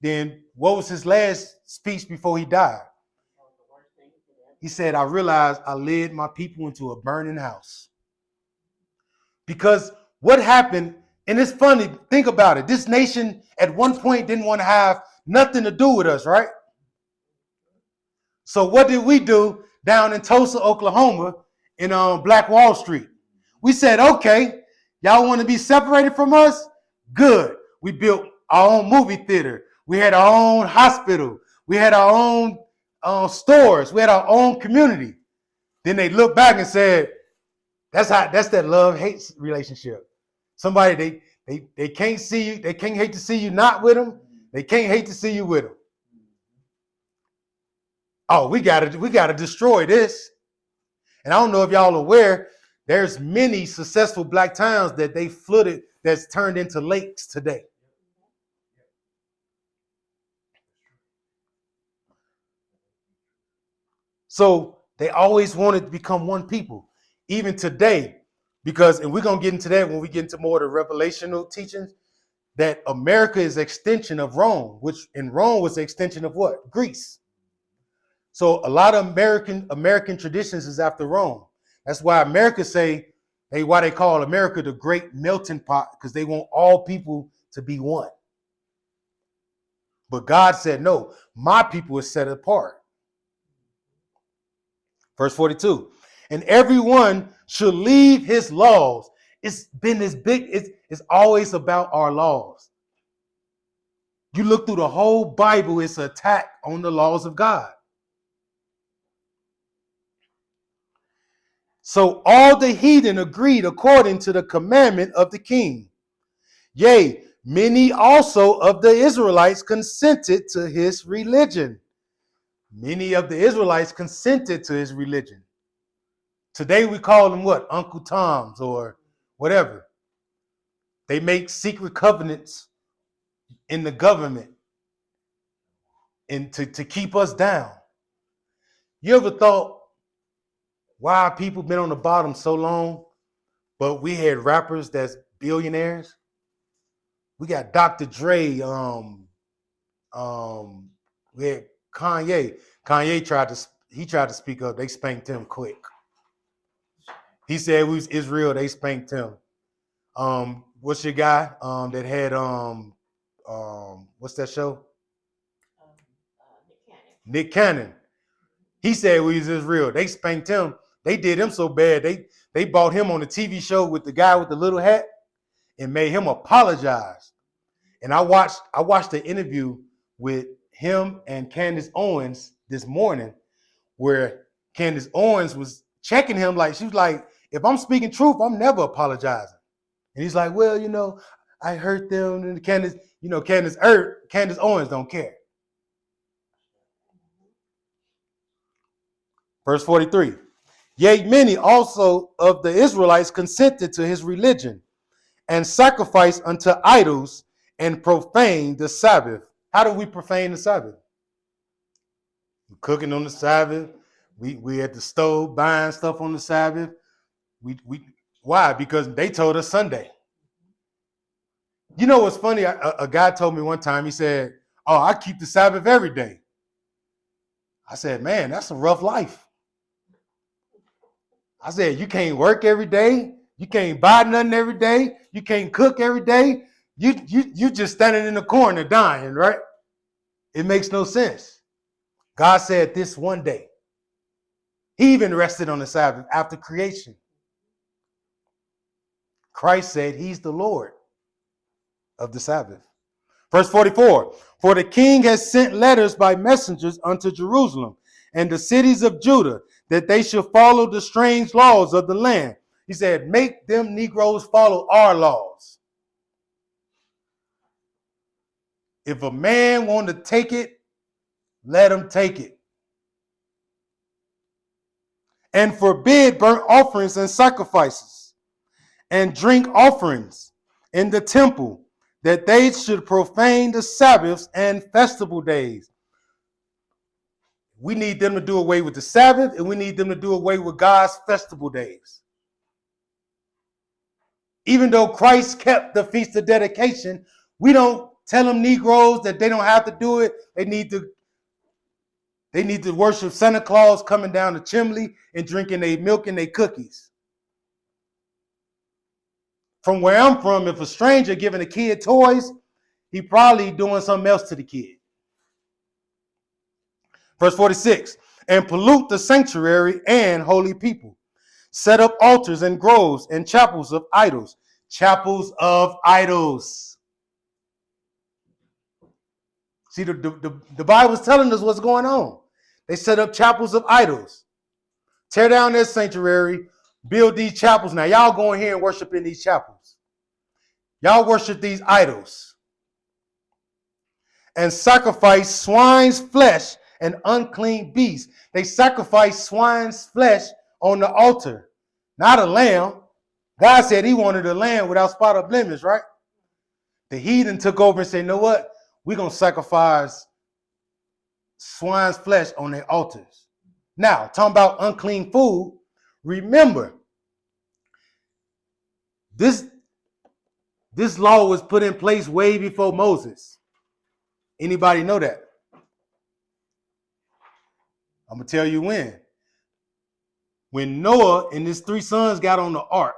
Then what was his last speech before he died? He said, I realized I led my people into a burning house. Because what happened, and it's funny, think about it. This nation at one point didn't want to have nothing to do with us, right? So what did we do down in Tulsa, Oklahoma, in Black Wall Street? We said, okay, y'all want to be separated from us? Good. We built our own movie theater. We had our own hospital. We had our own stores. We had our own community. Then they looked back and said, that's that love-hate relationship. Somebody they can't see you, they can't hate to see you not with them. They can't hate to see you with them. Oh, we gotta destroy this. And I don't know if y'all are aware, there's many successful black towns that they flooded that's turned into lakes today. So they always wanted to become one people, even today, because, and we're going to get into that when we get into more of the revelational teachings, that America is an extension of Rome, which in Rome was an extension of what? Greece. So a lot of American traditions is after Rome. That's why America why they call America the great melting pot, because they want all people to be one. But God said, no, my people is set apart. Verse 42, and everyone should leave his laws. It's been this big, it's always about our laws. You look through the whole Bible, it's an attack on the laws of God. So all the heathen agreed according to the commandment of the king. Yea, many also of the Israelites consented to his religion. Many of the Israelites consented to his religion. Today we call them what? Uncle Toms or whatever. They make secret covenants in the government and to keep us down. You ever thought why people been on the bottom so long, but we had rappers that's billionaires? We got Dr. Dre, we had Kanye. Kanye tried to speak up. They spanked him quick. He said we was Israel, they spanked him. What's your guy that had what's that show? Nick Cannon. He said we was Israel. They spanked him. They did him so bad. They bought him on a TV show with the guy with the little hat and made him apologize. And I watched the interview with him and Candace Owens this morning, where Candace Owens was checking him, like she was like, if I'm speaking truth, I'm never apologizing. And he's like, well, I hurt them, and Candace Owens don't care. Verse 43. Yea, many also of the Israelites consented to his religion and sacrificed unto idols and profaned the Sabbath. How do we profane the Sabbath? We're cooking on the Sabbath. We at the stove buying stuff on the Sabbath. Why? Because they told us Sunday. You know what's funny? A guy told me one time, he said, oh, I keep the Sabbath every day. I said, man, that's a rough life. I said, you can't work every day. You can't buy nothing every day. You can't cook every day. You just standing in the corner dying, right? It makes no sense. God said this one day. He even rested on the Sabbath after creation. Christ said he's the Lord of the Sabbath. Verse 44, for the king has sent letters by messengers unto Jerusalem and the cities of Judah, that they should follow the strange laws of the land. He said, make them Negroes follow our laws. If a man want to take it, let him take it. And forbid burnt offerings and sacrifices and drink offerings in the temple, that they should profane the Sabbaths and festival days. We need them to do away with the Sabbath, and we need them to do away with God's festival days. Even though Christ kept the Feast of Dedication, we don't tell them Negroes that they don't have to do it. They need to worship Santa Claus coming down the chimney and drinking their milk and their cookies. From where I'm from, if a stranger giving a kid toys, he probably doing something else to the kid. Verse 46, and pollute the sanctuary and holy people. Set up altars and groves and chapels of idols. Chapels of idols. See, the Bible's telling us what's going on. They set up chapels of idols, tear down their sanctuary, build these chapels. Now, y'all go in here and worship in these chapels. Y'all worship these idols and sacrifice swine's flesh and unclean beasts. They sacrifice swine's flesh on the altar, not a lamb. God said he wanted a lamb without spot or blemish, right? The heathen took over and said, you know what? We're going to sacrifice swine's flesh on their altars. Now, talking about unclean food, remember, this law was put in place way before Moses. Anybody know that? I'm going to tell you when. When Noah and his 3 sons got on the ark,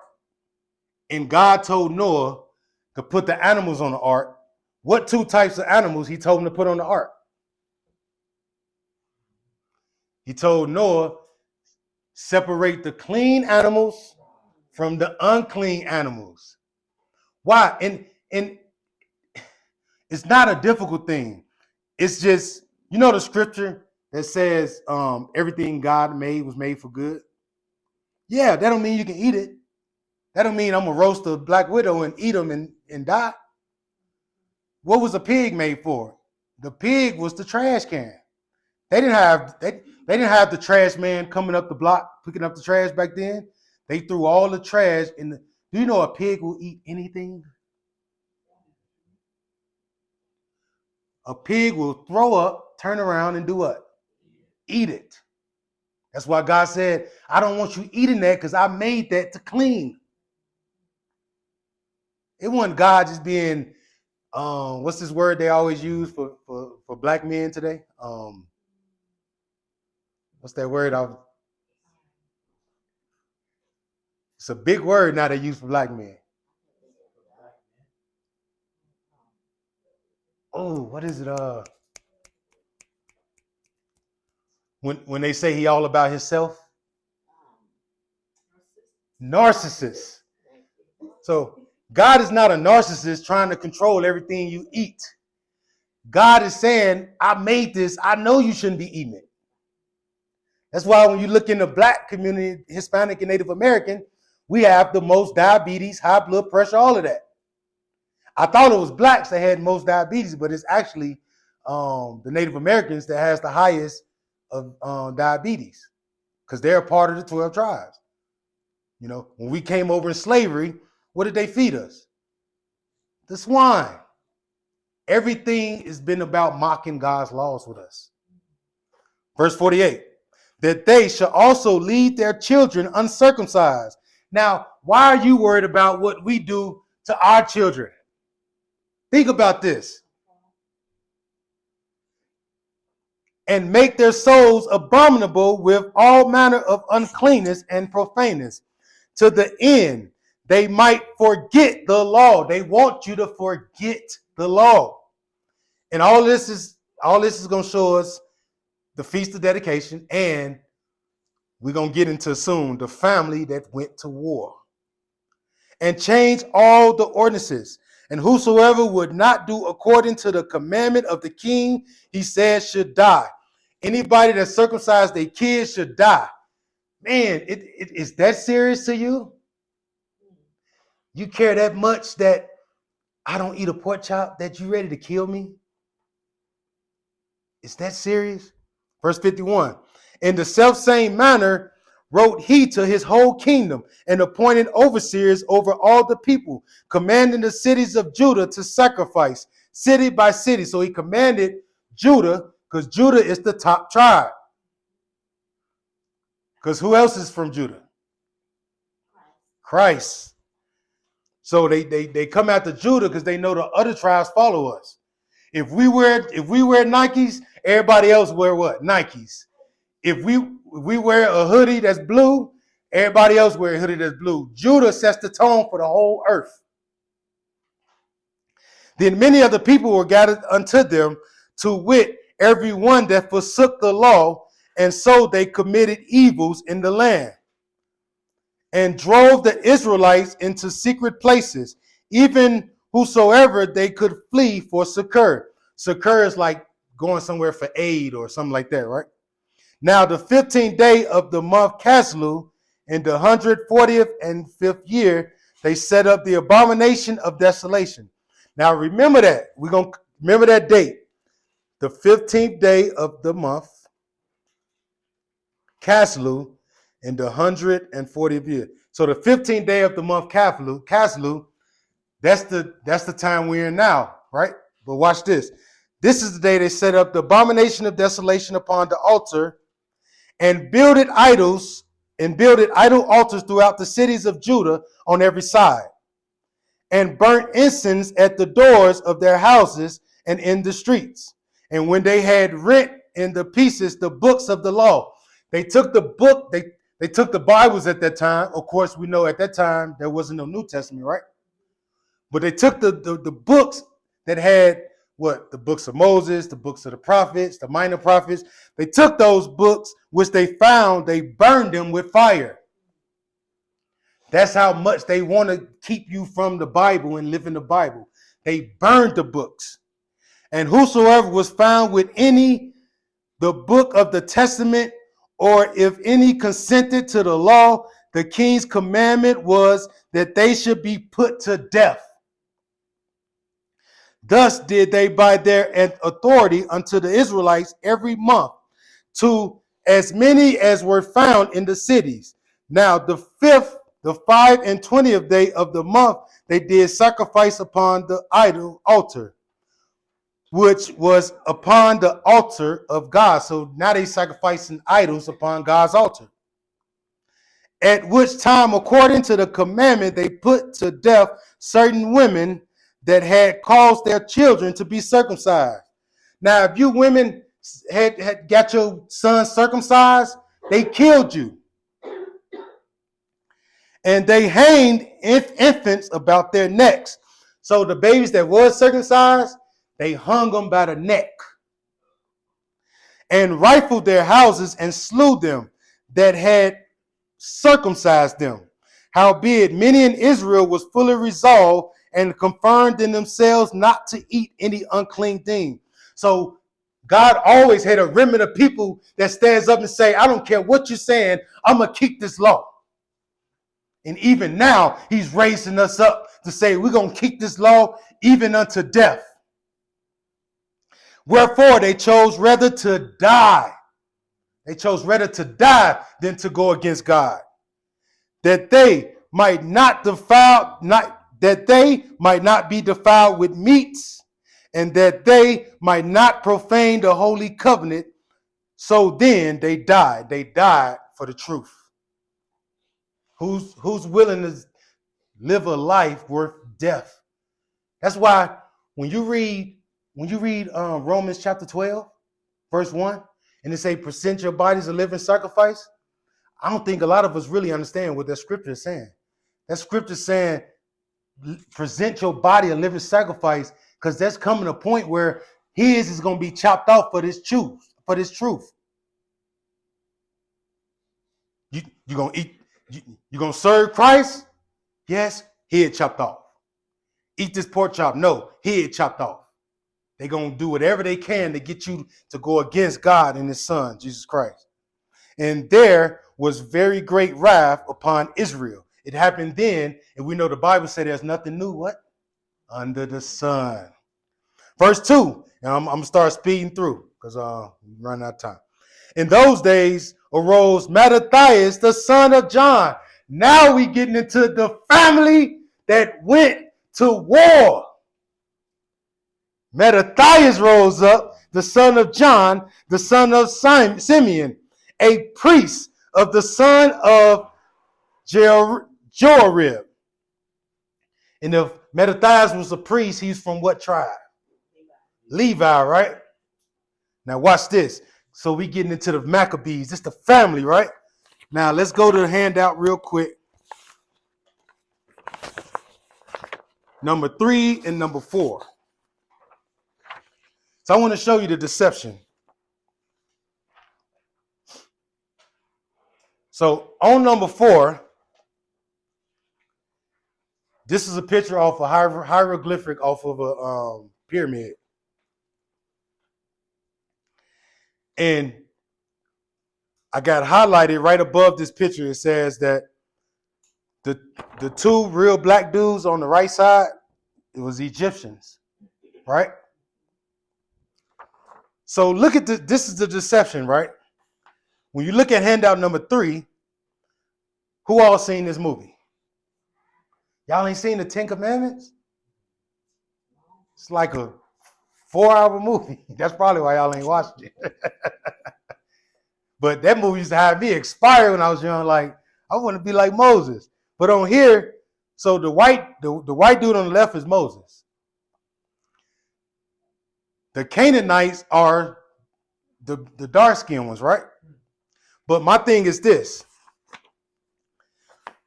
and God told Noah to put the animals on the ark, what 2 types of animals he told him to put on the ark? He told Noah, separate the clean animals from the unclean animals. Why? And it's not a difficult thing. It's just, you know the scripture that says everything God made was made for good? Yeah, that don't mean you can eat it. That don't mean I'm going to roast a black widow and eat them and die. What was a pig made for? The pig was the trash can. They didn't have the trash man coming up the block, picking up the trash back then. They threw all the trash in the. Do you know a pig will eat anything? A pig will throw up, turn around, and do what? Eat it. That's why God said, I don't want you eating that because I made that to clean. It wasn't God just being, what's this word they always use for black men today? What's that word? It's a big word now they use for black men. Oh, what is it? When they say he all about himself? Narcissist. So God is not a narcissist trying to control everything you eat. God is saying, I made this. I know you shouldn't be eating it. That's why when you look in the black community, Hispanic and Native American, we have the most diabetes, high blood pressure, all of that. I thought it was blacks that had most diabetes, but it's actually the Native Americans that has the highest of diabetes because they're a part of the 12 tribes. You know, when we came over in slavery, what did they feed us? The swine. Everything has been about mocking God's laws with us. Verse 48, that they shall also lead their children uncircumcised. Now, why are you worried about what we do to our children? Think about this. And make their souls abominable with all manner of uncleanness and profaneness, to the end they might forget the law. They want you to forget the law. And all this is going to show us the Feast of Dedication, and we're going to get into soon the family that went to war. And change all the ordinances. And whosoever would not do according to the commandment of the king, he says, should die. Anybody that circumcised their kids should die. Man, it is that serious to you? You care that much that I don't eat a pork chop, that you ready to kill me? Is that serious? Verse 51. In the selfsame manner wrote he to his whole kingdom and appointed overseers over all the people, commanding the cities of Judah to sacrifice city by city. So he commanded Judah, because Judah is the top tribe. Because who else is from Judah? Christ. So they come after Judah because they know the other tribes follow us. If we wear Nikes, everybody else wear what? Nikes. If we wear a hoodie that's blue, everybody else wear a hoodie that's blue. Judah sets the tone for the whole earth. Then many of the people were gathered unto them, to wit, every one that forsook the law, and so they committed evils in the land, and drove the Israelites into secret places, even whosoever they could flee for succor. Succor is like going somewhere for aid or something like that, right? Now, the 15th day of the month Caslu, in the 140th and 5th year, they set up the abomination of desolation. Now, remember that. We're going to remember that date. The 15th day of the month Caslu, in the 140th year. So the 15th day of the month Caslu, that's the time we're in now, right? But watch this. This is the day they set up the abomination of desolation upon the altar and builded idol altars throughout the cities of Judah on every side, and burnt incense at the doors of their houses and in the streets. And when they had rent in the pieces the books of the law, they took the book, they took the Bibles at that time. Of course, we know at that time there wasn't no New Testament, right? But they took the books that had what? The books of Moses, the books of the prophets, the minor prophets. They took those books, which they found, they burned them with fire. That's how much they want to keep you from the Bible and live in the Bible. They burned the books. And whosoever was found with the book of the testament, or if any consented to the law, the king's commandment was that they should be put to death. Thus did they by their authority unto the Israelites every month, to as many as were found in the cities. Now the 25th day of the month, they did sacrifice upon the idol altar, which was upon the altar of God. So now they sacrificing idols upon God's altar. At which time, according to the commandment, they put to death certain women that had caused their children to be circumcised. Now, if you women had got your son circumcised, they killed you. And they hanged infants about their necks. So the babies that was circumcised, they hung them by the neck. And rifled their houses and slew them that had circumcised them. Howbeit, many in Israel was fully resolved and confirmed in themselves not to eat any unclean thing. So God always had a remnant of people that stands up and say, I don't care what you're saying, I'm going to keep this law. And even now, he's raising us up to say, we're going to keep this law even unto death. Wherefore, they chose rather to die. They chose rather to die than to go against God, that they might not be defiled with meats, and that they might not profane the holy covenant. So then they died. They died for the truth. Who's willing to live a life worth death? That's why when you read Romans chapter 12, verse 1, and it say, present your bodies a living sacrifice, I don't think a lot of us really understand what that scripture is saying. That scripture is saying, present your body a living sacrifice, because there's coming a point where his is going to be chopped off for this truth. You're going to eat, you're going to serve Christ? Yes, head chopped off. Eat this pork chop? No, head chopped off. They're going to do whatever they can to get you to go against God and his son, Jesus Christ. And there was very great wrath upon Israel. It happened then, and we know the Bible said there's nothing new, what? Under the sun. Verse 2, and I'm going to start speeding through because we're running out of time. In those days arose Mattathias, the son of John. Now we getting into the family that went to war. Mattathias rose up, the son of John, the son of Simeon, a priest of the son of Joarib. And if Mattathias was a priest, he's from what tribe? Levi, right? Now watch this. So we getting into the Maccabees. It's the family, right? Now let's go to the handout real quick. Number 3 and number 4. So I want to show you the deception. So on number 4, this is a picture off a hieroglyphic off of a pyramid. And I got highlighted right above this picture. It says that the two real black dudes on the right side, it was Egyptians, right? So look at this is the deception, right? When you look at handout number 3, who all seen this movie? Y'all ain't seen the 10 Commandments? It's like a 4-hour movie. That's probably why y'all ain't watched it. But that movie used to have me expired when I was young. Like, I want to be like Moses. But on here, so the white dude on the left is Moses. The Canaanites are the dark-skinned ones, right? But my thing is this.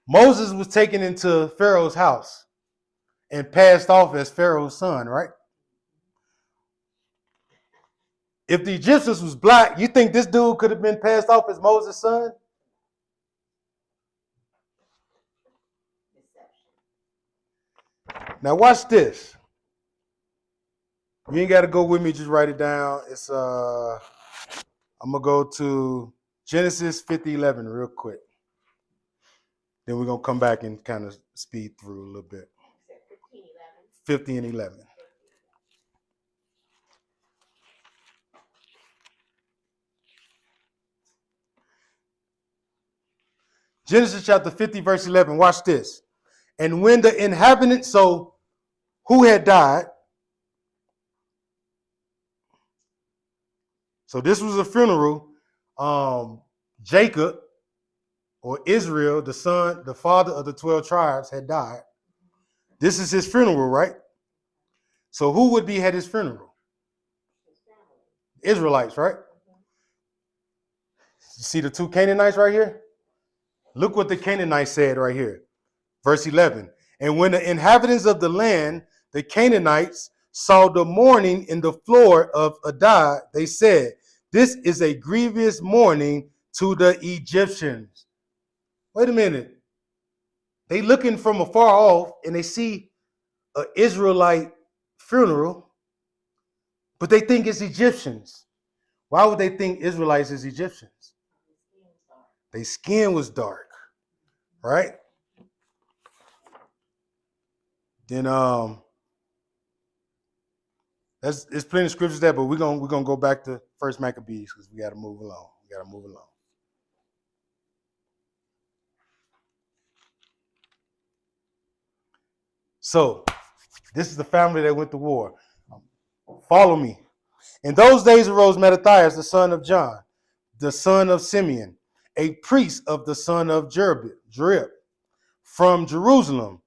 Moses was taken into Pharaoh's house and passed off as Pharaoh's son, right? If the Egyptians was black, you think this dude could have been passed off as Moses' son? Now watch this. You ain't got to go with me, just write it down. It's I'm gonna go to Genesis 50:11 real quick. Then we're gonna come back and kind of speed through a little bit. 50 and 11. Genesis chapter 50, verse 11. Watch this. And when the inhabitants, so who had died? So this was a funeral. Jacob, or Israel, the father of the 12 tribes, had died. This is his funeral, right? So who would be at his funeral? Israelites, right? You see the two Canaanites right here? Look what the Canaanites said right here. Verse 11. And when the inhabitants of the land, the Canaanites, saw the mourning in the floor of Adad, they said, this is a grievous mourning to the Egyptians. Wait a minute. They looking from afar off and they see an Israelite funeral, but they think it's Egyptians. Why would they think Israelites is Egyptians? Their skin was dark, right? Then there's plenty of scriptures there, but we're gonna go back to First Maccabees because we got to move along. So this is the family that went to war. Follow me. In those days arose Mattathias, the son of John, the son of Simeon, a priest of the son of Jerib, from Jerusalem,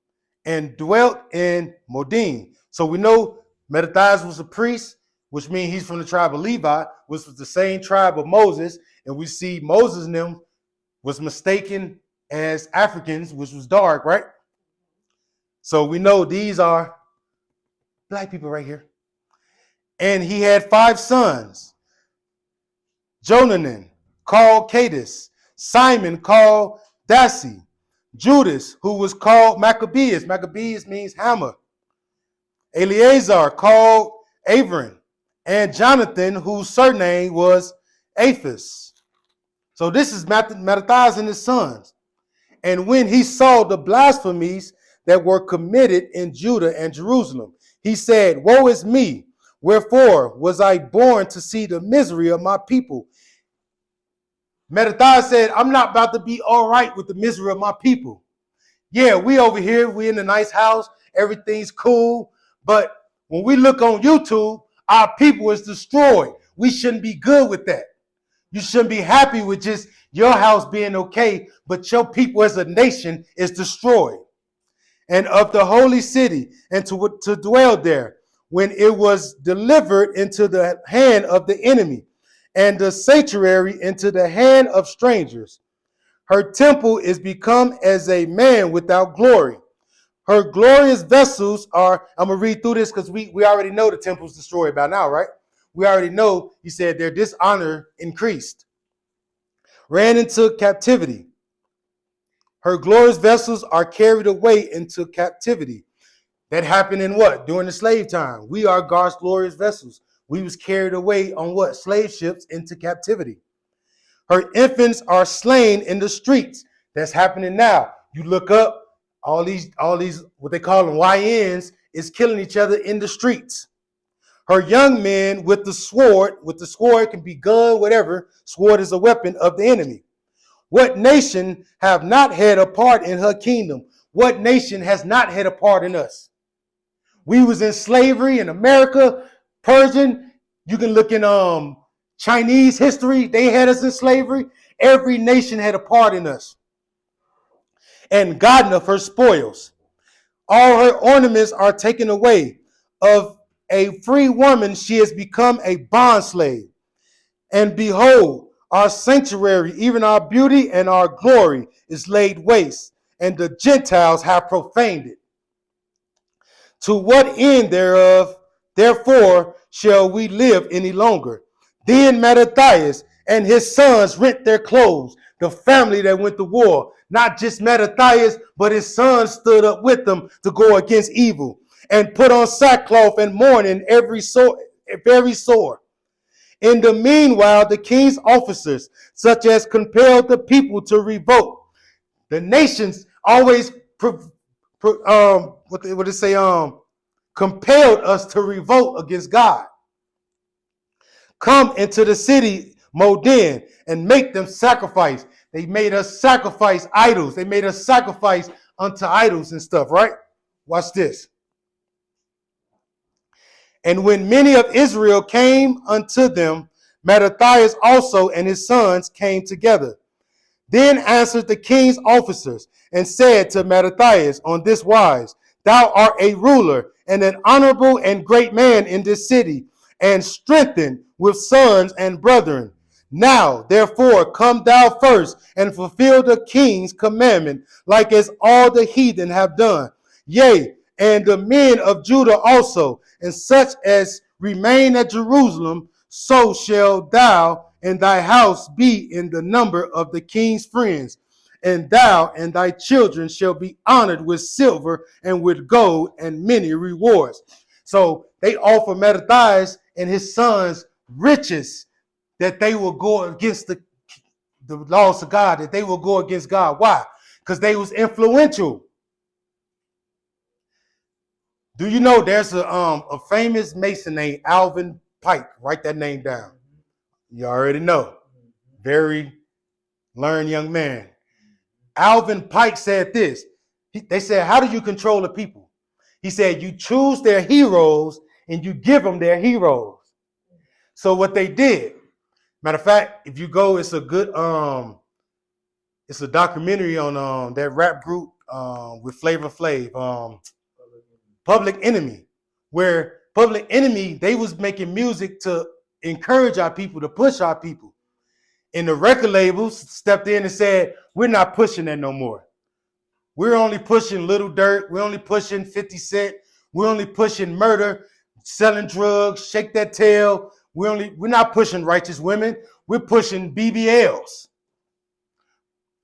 and dwelt in Modin. So we know Mattathias was a priest, which means he's from the tribe of Levi, which was the same tribe of Moses. And we see Moses and them was mistaken as Africans, which was dark, right? So we know these are black people right here. And he had 5 sons. Jonanan, called Cadus, Simon, called Dasi, Judas, who was called Maccabeus. Maccabeus means hammer. Eleazar, called Averin, and Jonathan, whose surname was Aphis. So this is Mattathias and his sons. And when he saw the blasphemies that were committed in Judah and Jerusalem, he said, woe is me, wherefore was I born to see the misery of my people? Mattathias said, I'm not about to be all right with the misery of my people. Yeah, we over here, we in a nice house, everything's cool. But when we look on YouTube, our people is destroyed. We shouldn't be good with that. You shouldn't be happy with just your house being okay, but your people as a nation is destroyed. And of the holy city, and to dwell there, when it was delivered into the hand of the enemy, and the sanctuary into the hand of strangers. Her temple is become as a man without glory. Her glorious vessels are, I'm going to read through this because we already know the temple's destroyed by now, right? We already know, he said, their dishonor increased. Ran into captivity. Her glorious vessels are carried away into captivity. That happened in what? During the slave time. We are God's glorious vessels. We was carried away on what? Slave ships into captivity. Her infants are slain in the streets. That's happening now. You look up, all these, what they call them YNs, is killing each other in the streets. Her young men with the sword can be gun, whatever. Sword is a weapon of the enemy. What nation have not had a part in her kingdom? What nation has not had a part in us? We was in slavery in America, Persian. You can look in Chinese history. They had us in slavery. Every nation had a part in us. And gotten of her spoils. All her ornaments are taken away. Of a free woman, she has become a bondslave. And behold, our sanctuary, even our beauty and our glory, is laid waste, and the Gentiles have profaned it. To what end thereof, therefore, shall we live any longer? Then Mattathias and his sons rent their clothes, the family that went to war. Not just Mattathias, but his sons stood up with them to go against evil, and put on sackcloth and mourning very sore. In the meanwhile, the king's officers, such as compelled the people to revolt. The nations always compelled us to revolt against God. Come into the city Modin and make them sacrifice. They made us sacrifice idols. They made us sacrifice unto idols and stuff, right? Watch this. And when many of Israel came unto them, Mattathias also and his sons came together. Then answered the king's officers and said to Mattathias on this wise, Thou art a ruler and an honorable and great man in this city, and strengthened with sons and brethren. Now, therefore, come thou first and fulfill the king's commandment, like as all the heathen have done. Yea, and the men of Judah also, and such as remain at Jerusalem, so shall thou and thy house be in the number of the king's friends. And thou and thy children shall be honored with silver and with gold and many rewards. So they offer Mattathias and his sons riches that they will go against the laws of God, that they will go against God. Why? Because they was influential. Do you know there's a famous Mason named Alvin Pike? Write that name down. You already know. Very learned young man. Alvin Pike said this. They said, how do you control the people? He said, you choose their heroes and you give them their heroes. So what they did, matter of fact, if you go, it's a good, it's a documentary on that rap group with Flavor Flav, Public Enemy, where Public Enemy, they was making music to encourage our people, to push our people. And the record labels stepped in and said, we're not pushing that no more. We're only pushing Little Dirt. We're only pushing 50 Cent. We're only pushing murder, selling drugs, shake that tail. We're not pushing Righteous Women. We're pushing BBLs.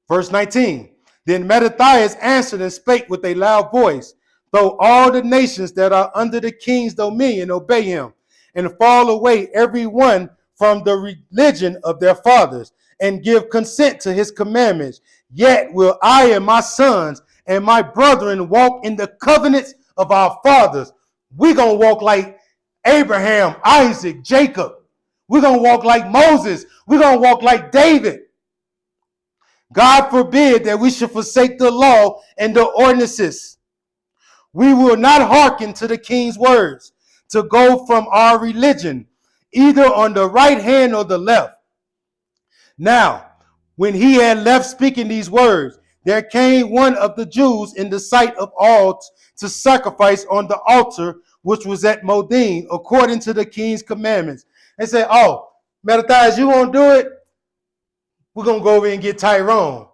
Verse 19. Then Mattathias answered and spake with a loud voice, though all the nations that are under the king's dominion obey him, and fall away every one from the religion of their fathers, and give consent to his commandments, yet will I and my sons and my brethren walk in the covenants of our fathers. We're going to walk like Abraham, Isaac, Jacob. We're going to walk like Moses. We're going to walk like David. God forbid that we should forsake the law and the ordinances. We will not hearken to the king's words to go from our religion, either on the right hand or the left. Now, when he had left speaking these words, there came one of the Jews in the sight of all to sacrifice on the altar which was at Modin, according to the king's commandments. They said, oh, Mattathias, you won't do it? We're going to go over and get Tyrone.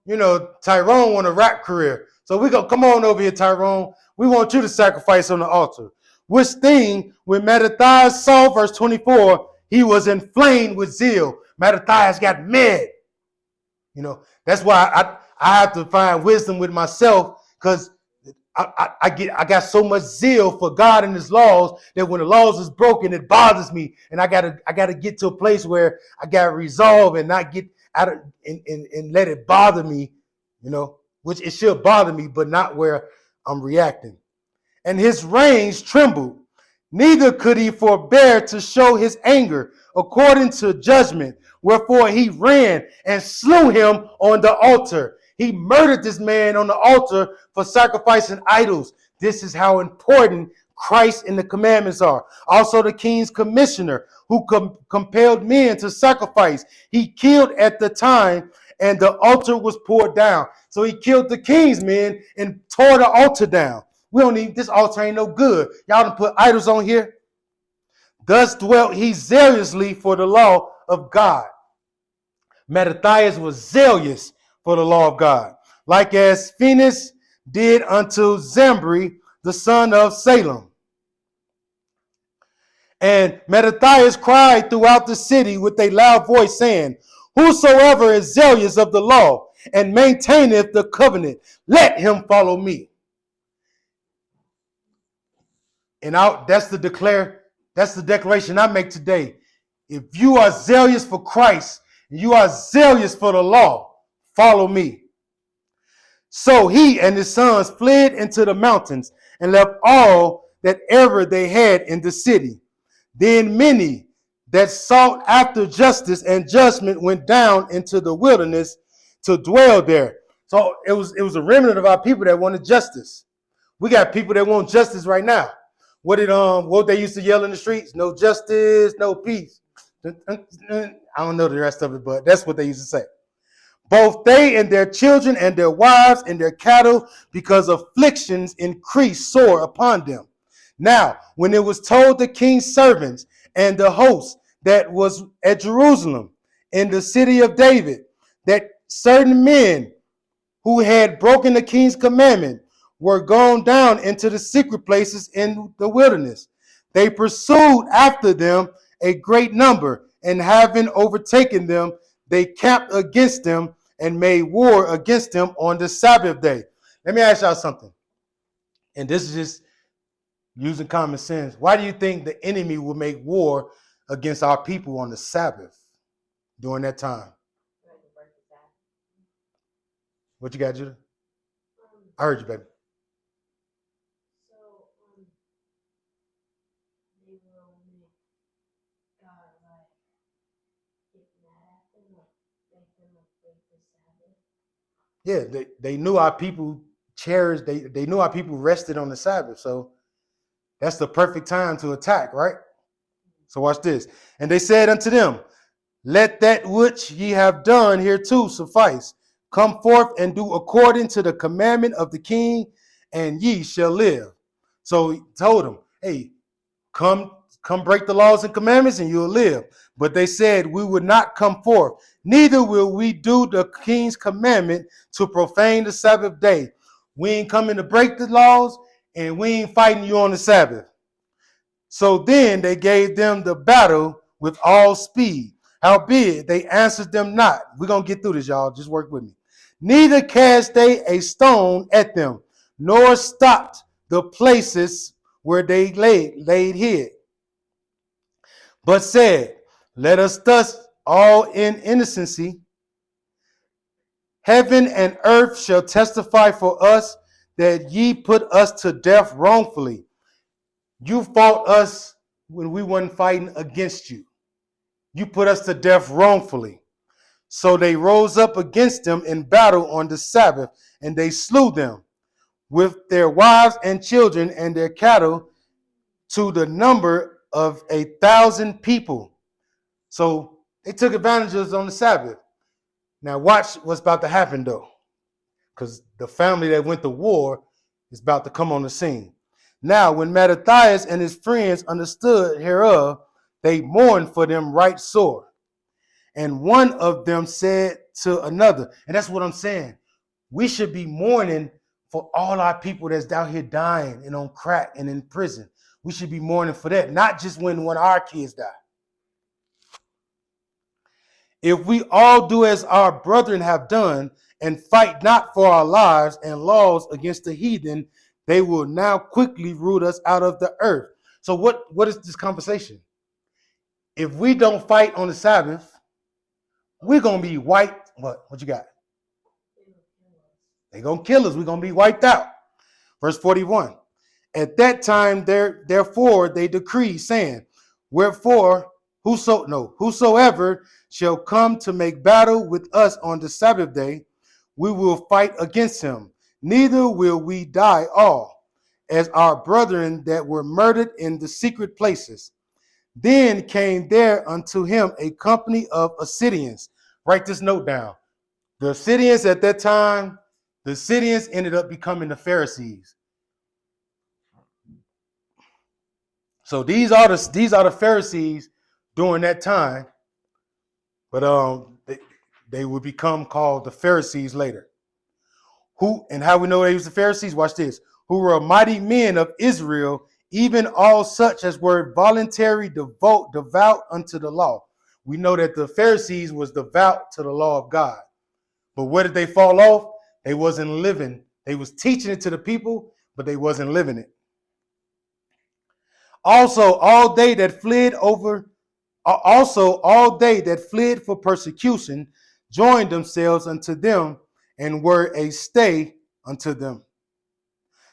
You know, Tyrone want a rap career. So we go, come on over here, Tyrone. We want you to sacrifice on the altar. Which thing, when Mattathias saw, verse 24, he was inflamed with zeal. Mattathias got mad. You know, that's why I have to find wisdom with myself, because I got so much zeal for God and his laws that when the laws is broken, it bothers me. And I gotta get to a place where I gotta resolve and not get out of and let it bother me, which it should bother me, but not where I'm reacting. And his reins trembled. Neither could he forbear to show his anger according to judgment. Wherefore he ran and slew him on the altar. He murdered this man on the altar for sacrificing idols. This is how important Christ and the commandments are. Also, the king's commissioner who compelled men to sacrifice, he killed at the time, and the altar was pulled down. So he killed the king's men and tore the altar down. We don't need this altar, ain't no good. Y'all done put idols on here. Thus dwelt he zealously for the law of God. Mattathias was zealous for the law of God, like as Phinehas did unto Zambri, the son of Salem. And Mattathias cried throughout the city with a loud voice, saying, whosoever is zealous of the law and maintaineth the covenant, let him follow me. And that's the declaration I make today. If you are zealous for Christ, and you are zealous for the law, follow me. So he and his sons fled into the mountains and left all that ever they had in the city. Then many that sought after justice and judgment went down into the wilderness to dwell there. So it was a remnant of our people that wanted justice. We got people that want justice right now. What they used to yell in the streets? No justice, no peace. I don't know the rest of it, but that's what they used to say. Both they and their children and their wives and their cattle, because afflictions increased sore upon them. Now, when it was told the king's servants and the host that was at Jerusalem in the city of David, that certain men who had broken the king's commandment were gone down into the secret places in the wilderness, they pursued after them a great number, and having overtaken them, they camped against them and made war against them on the Sabbath day. Let me ask y'all something. And this is just using common sense. Why do you think the enemy will make war against our people on the Sabbath during that time? What you got, Judah? I heard you, baby. Yeah, they knew our people cherished, they knew our people rested on the Sabbath. So that's the perfect time to attack, right? So watch this. And they said unto them, let that which ye have done hereto suffice. Come forth and do according to the commandment of the king, and ye shall live. So he told them, hey, come break the laws and commandments and you'll live. But they said, we would not come forth, neither will we do the king's commandment to profane the Sabbath day. We ain't coming to break the laws, and we ain't fighting you on the Sabbath. So then they gave them the battle with all speed. Howbeit they answered them not. We're going to get through this, y'all. Just work with me. Neither cast they a stone at them, nor stopped the places where they laid hid, but said, let us thus all in innocency. Heaven and earth shall testify for us that ye put us to death wrongfully. You fought us when we weren't fighting against you. You put us to death wrongfully. So they rose up against them in battle on the Sabbath, and they slew them with their wives and children and their cattle to the number of 1,000 people. So they took advantage of us on the Sabbath. Now watch what's about to happen though, because the family that went to war is about to come on the scene. Now when Mattathias and his friends understood hereof, they mourned for them right sore. And one of them said to another, and that's what I'm saying, we should be mourning for all our people that's out here dying and on crack and in prison. We should be mourning for that, not just when one of our kids die. If we all do as our brethren have done, and fight not for our lives and laws against the heathen, they will now quickly root us out of the earth. So what is this conversation? If we don't fight on the Sabbath, we're going to be wiped. What you got? They're going to kill us. We're going to be wiped out. Verse 41. At that time, therefore, they decree, saying, wherefore, whosoever shall come to make battle with us on the Sabbath day, we will fight against him. Neither will we die all, as our brethren that were murdered in the secret places. Then came there unto him a company of Assyrians. Write this note down. The Assyrians at that time, the Assyrians ended up becoming the Pharisees. So these are the Pharisees during that time, but they would become called the Pharisees later. Who and how we know they was the Pharisees? Watch this. Who were mighty men of Israel, even all such as were voluntary devout unto the law. We know that the Pharisees was devout to the law of God. But where did they fall off? They wasn't living. They was teaching it to the people, but they wasn't living it. Also, all they that fled for persecution joined themselves unto them and were a stay unto them.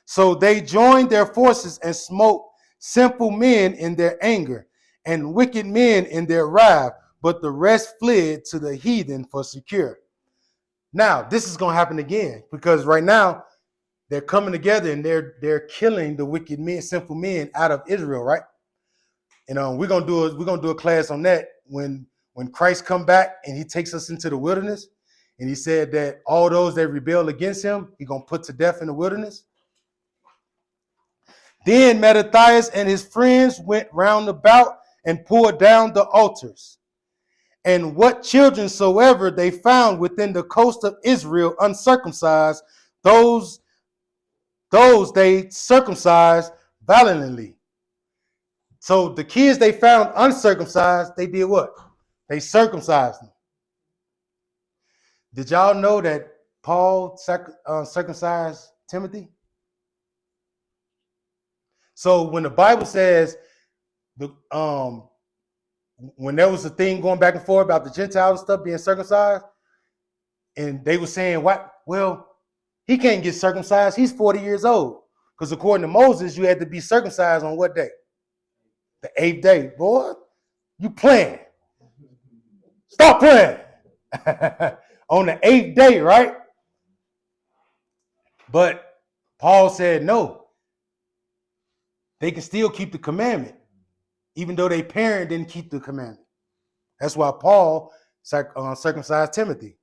So they joined their forces and smote simple men in their anger and wicked men in their wrath, but the rest fled to the heathen for secure. Now, this is going to happen again because right now they're coming together and they're killing the wicked men, sinful men out of Israel, right? And we're gonna do a class on that when Christ come back and he takes us into the wilderness, and he said that all those that rebel against him, he's gonna put to death in the wilderness. Then Mattathias and his friends went round about and pulled down the altars. And what children soever they found within the coast of Israel uncircumcised, those they circumcised violently. So the kids they found uncircumcised, they did what? They circumcised them. Did y'all know that Paul circumcised Timothy? So when the Bible says when there was a thing going back and forth about the Gentiles and stuff being circumcised, and they were saying, what? Well, he can't get circumcised. He's 40 years old. Because according to Moses, you had to be circumcised on what day? The 8th day. Boy, you playing. Stop playing. On the 8th day, right? But Paul said no. They can still keep the commandment, even though their parent didn't keep the commandment. That's why Paul circumcised Timothy.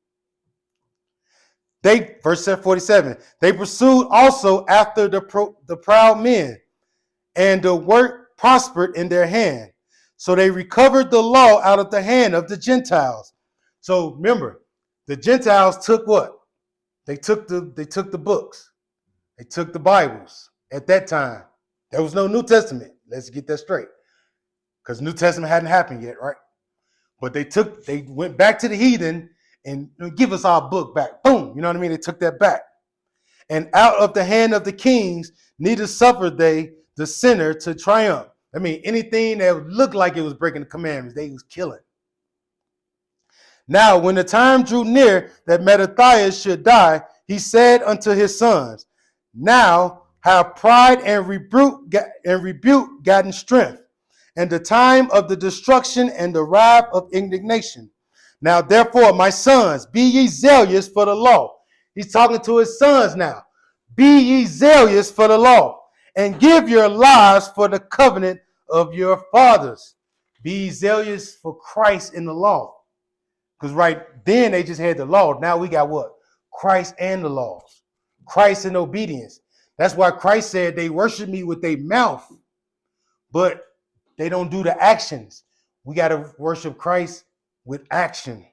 Verse 47, they pursued also after the proud men, and the work prospered in their hand. So they recovered the law out of the hand of the Gentiles. So remember, the Gentiles took what? They took the books. They took the Bibles at that time. There was no New Testament. Let's get that straight. Because New Testament hadn't happened yet, right? But they went back to the heathen and give us our book back. Boom. You know what I mean? They took that back. And out of the hand of the kings, neither suffered they the sinner to triumph. I mean, anything that looked like it was breaking the commandments, they was killing. Now, when the time drew near that Mattathias should die, he said unto his sons, now have pride and rebuke gotten strength, and the time of the destruction and the wrath of indignation. Now, therefore, my sons, be ye zealous for the law. He's talking to his sons now. Be ye zealous for the law, and give your lives for the covenant of your fathers. Be ye zealous for Christ in the law. Because right then they just had the law. Now we got what? Christ and the laws. Christ and obedience. That's why Christ said they worship me with their mouth, but they don't do the actions. We got to worship Christ with action.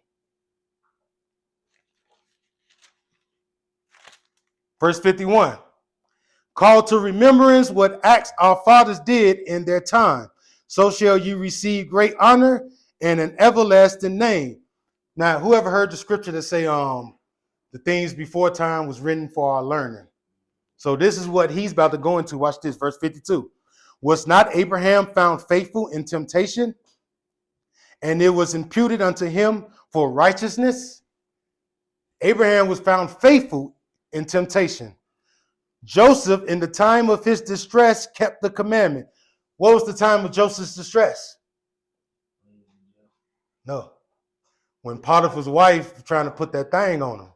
Verse 51. Call to remembrance what acts our fathers did in their time. So shall you receive great honor and an everlasting name. Now, whoever heard the scripture that say the things before time was written for our learning? So this is what he's about to go into. Watch this, verse 52. Was not Abraham found faithful in temptation, and it was imputed unto him for righteousness? Abraham was found faithful in temptation. Joseph, in the time of his distress, kept the commandment. What was the time of Joseph's distress? No. When Potiphar's wife was trying to put that thing on him.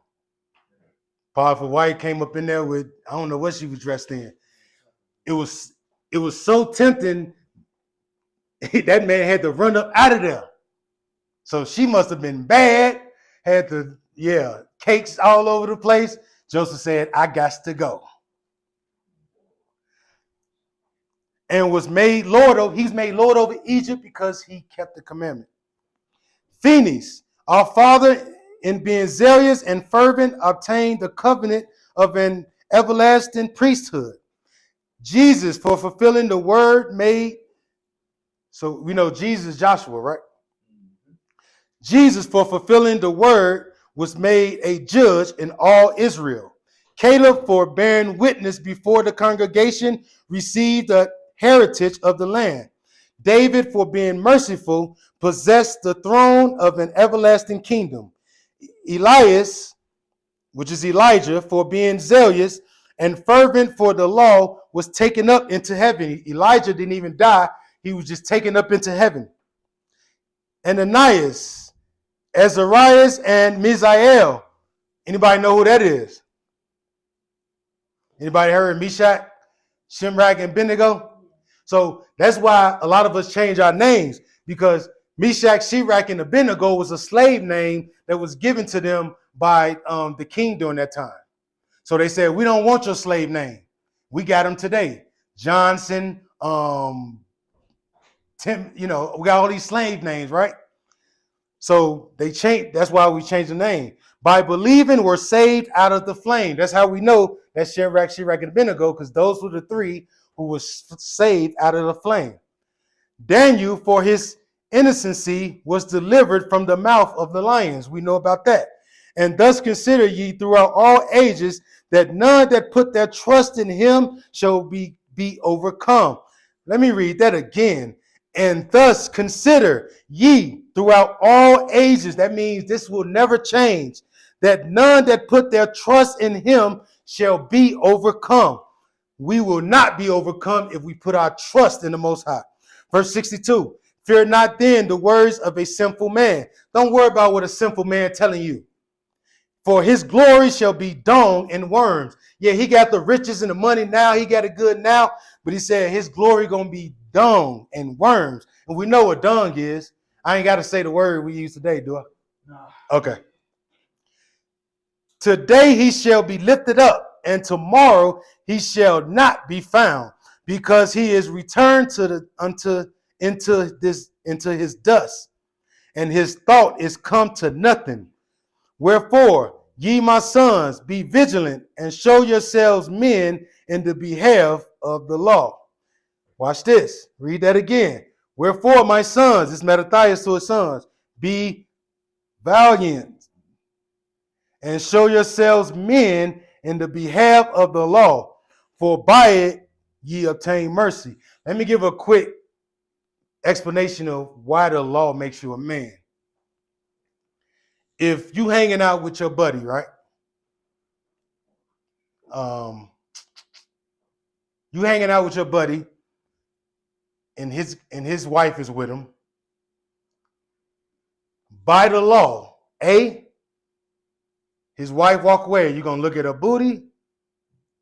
Potiphar's wife came up in there with, I don't know what she was dressed in. It was so tempting, that man had to run up out of there. So she must have been bad, had the, cakes all over the place. Joseph said, I got to go. And was made Lord, he's made Lord over Egypt because he kept the commandment. Phoenix, our father, in being zealous and fervent, obtained the covenant of an everlasting priesthood. Jesus, for fulfilling the word made. So we know Jesus, Joshua, right? Jesus, for fulfilling the word, was made a judge in all Israel. Caleb, for bearing witness before the congregation, received the heritage of the land. David, for being merciful, possessed the throne of an everlasting kingdom. Elias, which is Elijah, for being zealous and fervent for the law, was taken up into heaven. Elijah didn't even die. He was just taken up into heaven. Ananias, Azarias, and Misael. Anybody know who that is? Anybody heard of Meshach, Shimrak, and Abednego? So that's why a lot of us change our names, because Meshach, Shirach, and Abednego was a slave name that was given to them by the king during that time. So they said, we don't want your slave name. We got them today. Johnson, Tim, we got all these slave names, right? So they changed. That's why we changed the name. By believing, we're saved out of the flame. That's how we know that Shirach, and Abednego, because those were the three who was saved out of the flame. Daniel, for his innocency, was delivered from the mouth of the lions. We know about that. And thus consider ye throughout all ages that none that put their trust in him shall be overcome. Let me read that again. And thus consider ye throughout all ages. That means this will never change. That none that put their trust in him shall be overcome. We will not be overcome if we put our trust in the Most High. Verse 62, fear not then the words of a sinful man. Don't worry about what a sinful man telling you. For his glory shall be dung and worms. Yeah, he got the riches and the money now. He got it good now. But he said his glory going to be dung and worms. And we know what dung is. I ain't got to say the word we use today, do I? No. Okay. Today he shall be lifted up, and tomorrow he shall not be found, because he is returned into his dust, and his thought is come to nothing. Wherefore, ye my sons, be vigilant and show yourselves men in the behalf of the law. Watch this. Read that again. Wherefore, my sons, it's Mattathias to his sons, be valiant and show yourselves men in the behalf of the law, for by it ye obtain mercy. Let me give a quick explanation of why the law makes you a man. If you hanging out with your buddy, right? You hanging out with your buddy, and his wife is with him. By the law, A, his wife walk away, you're gonna look at her booty,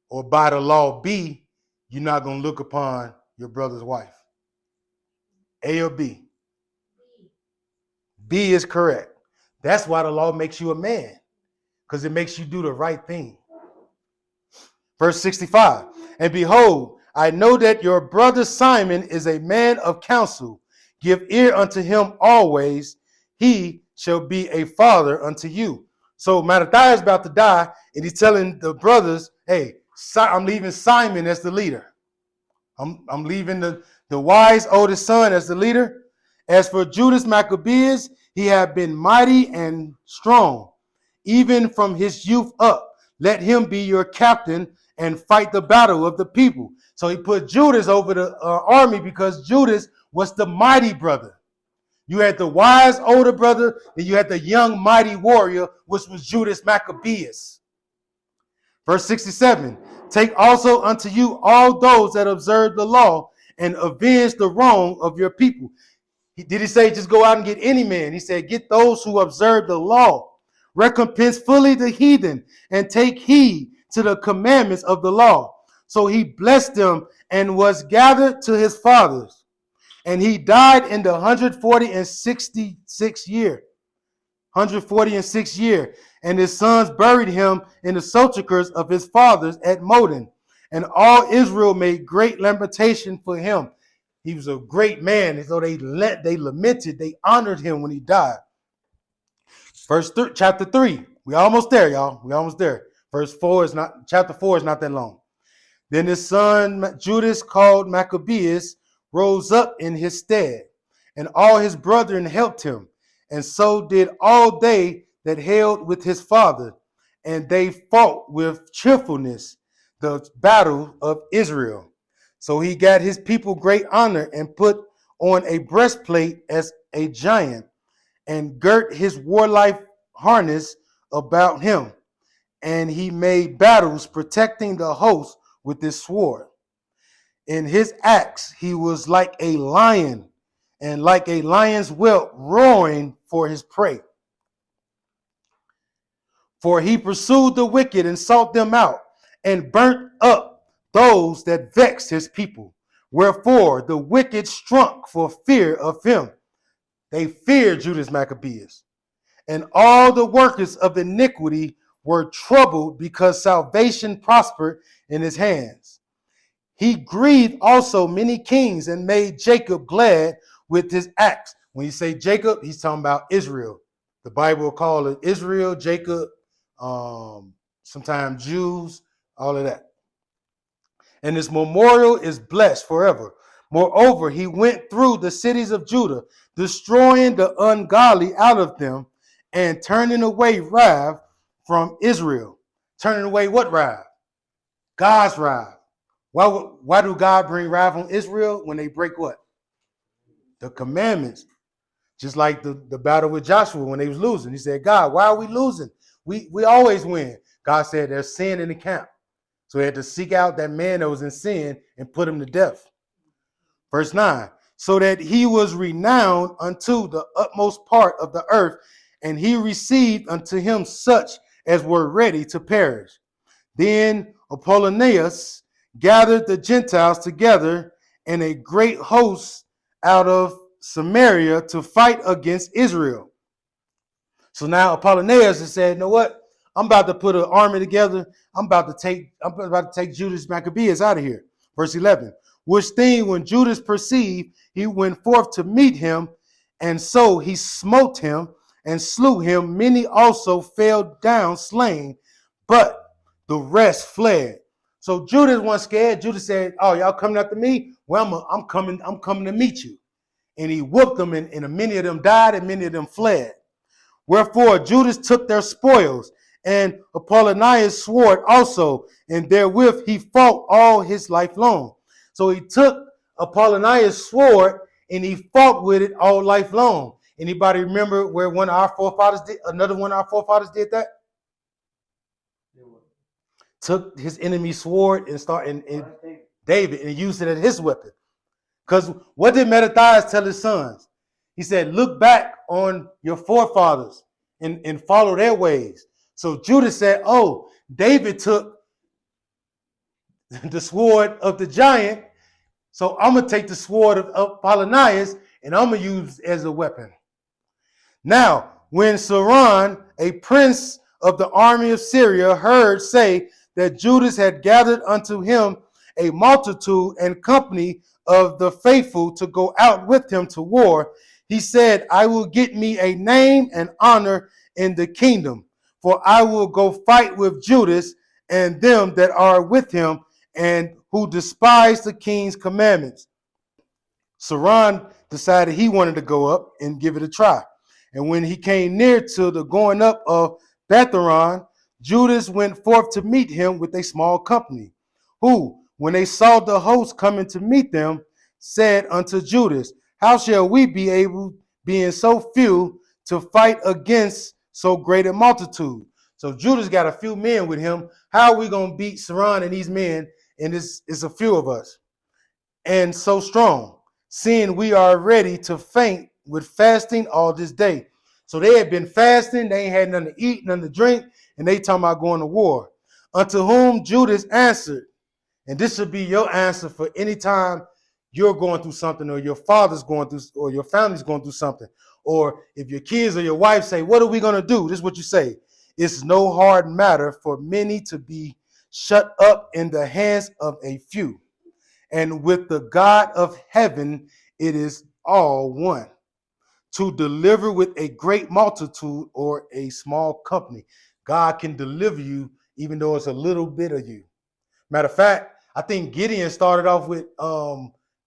or by the law, B, you're not gonna look upon your brother's wife. A or B? B is correct. That's why the law makes you a man, because it makes you do the right thing. Verse 65, and behold, I know that your brother Simon is a man of counsel. Give ear unto him always. He shall be a father unto you. So Mattathias is about to die, and he's telling the brothers, hey, I'm leaving Simon as the leader. I'm leaving the wise oldest son as the leader. As for Judas Maccabeus, he had been mighty and strong, even from his youth up. Let him be your captain and fight the battle of the people. So he put Judas over the army because Judas was the mighty brother. You had the wise older brother, then you had the young mighty warrior, which was Judas Maccabeus. Verse 67, take also unto you all those that observe the law and avenge the wrong of your people. Did he say just go out and get any man? He said get those who observe the law. Recompense fully the heathen and take heed to the commandments of the law. So he blessed them and was gathered to his fathers. And he died in the 146th year. 146th year. And his sons buried him in the sepulchres of his fathers at Modin. And all Israel made great lamentation for him. He was a great man. And so they lamented, they honored him when he died. Chapter 3. We almost there, y'all. We almost there. Chapter 4 is not that long. Then his son Judas, called Maccabeus, rose up in his stead, and all his brethren helped him, and so did all they that held with his father, and they fought with cheerfulness the battle of Israel. So he got his people great honor and put on a breastplate as a giant, and girt his warlike harness about him, and he made battles protecting the host with his sword. In his acts he was like a lion, and like a lion's whelp roaring for his prey. For he pursued the wicked and sought them out, and burnt up those that vexed his people. Wherefore the wicked shrunk for fear of him. They feared Judas Maccabeus. And all the workers of iniquity were troubled because salvation prospered in his hands. He grieved also many kings and made Jacob glad with his acts. When you say Jacob, he's talking about Israel. The Bible will call it Israel, Jacob, sometimes Jews, all of that. And his memorial is blessed forever. Moreover, he went through the cities of Judah, destroying the ungodly out of them, and turning away wrath from Israel. Turning away what wrath? God's wrath. Why do God bring wrath on Israel? When they break what? The commandments. Just like the battle with Joshua when they was losing. He said, God, why are we losing? We always win. God said there's sin in the camp. So he had to seek out that man that was in sin and put him to death. Verse 9, so that he was renowned unto the utmost part of the earth, and he received unto him such as were ready to perish. Then Apollonius gathered the Gentiles together and a great host out of Samaria to fight against Israel. So now Apollonius has said, you know what? I'm about to put an army together. I'm about to take Judas Maccabeus out of here. Verse 11. Which thing when Judas perceived, he went forth to meet him, and so he smote him and slew him. Many also fell down slain, but the rest fled. So Judas wasn't scared. Judas said, "Oh, y'all coming after me? Well, I'm coming to meet you." And he whooped them, and many of them died, and many of them fled. Wherefore Judas took their spoils, and Apollonius swore also, and therewith he fought all his life long. So he took Apollonius' sword and he fought with it all life long. Anybody remember where another one of our forefathers did that? Took his enemy's sword and David and used it as his weapon. Because what did Mattathias tell his sons? He said, look back on your forefathers and follow their ways. So Judas said, oh, David took the sword of the giant, so I'm going to take the sword of Apollonius and I'm going to use it as a weapon. Now, when Saran, a prince of the army of Syria, heard say that Judas had gathered unto him a multitude and company of the faithful to go out with him to war, he said, I will get me a name and honor in the kingdom, for I will go fight with Judas and them that are with him, and who despise the king's commandments. Saran decided he wanted to go up and give it a try. And when he came near to the going up of Betharon Judas went forth to meet him with a small company, who, when they saw the host coming to meet them, said unto Judas, how shall we be able, being so few, to fight against so great a multitude? So Judas got a few men with him. How are we going to beat Saran and these men? And it's a few of us. And so strong, seeing we are ready to faint with fasting all this day. So they had been fasting, they ain't had nothing to eat, nothing to drink, and they talking about going to war. Unto whom Judas answered, and this should be your answer for any time you're going through something, or your father's going through, or your family's going through something, or if your kids or your wife say, what are we going to do? This is what you say. It's no hard matter for many to be shut up in the hands of a few. And with the God of heaven, it is all one, to deliver with a great multitude or a small company. God can deliver you even though it's a little bit of you. Matter of fact, I think Gideon started off with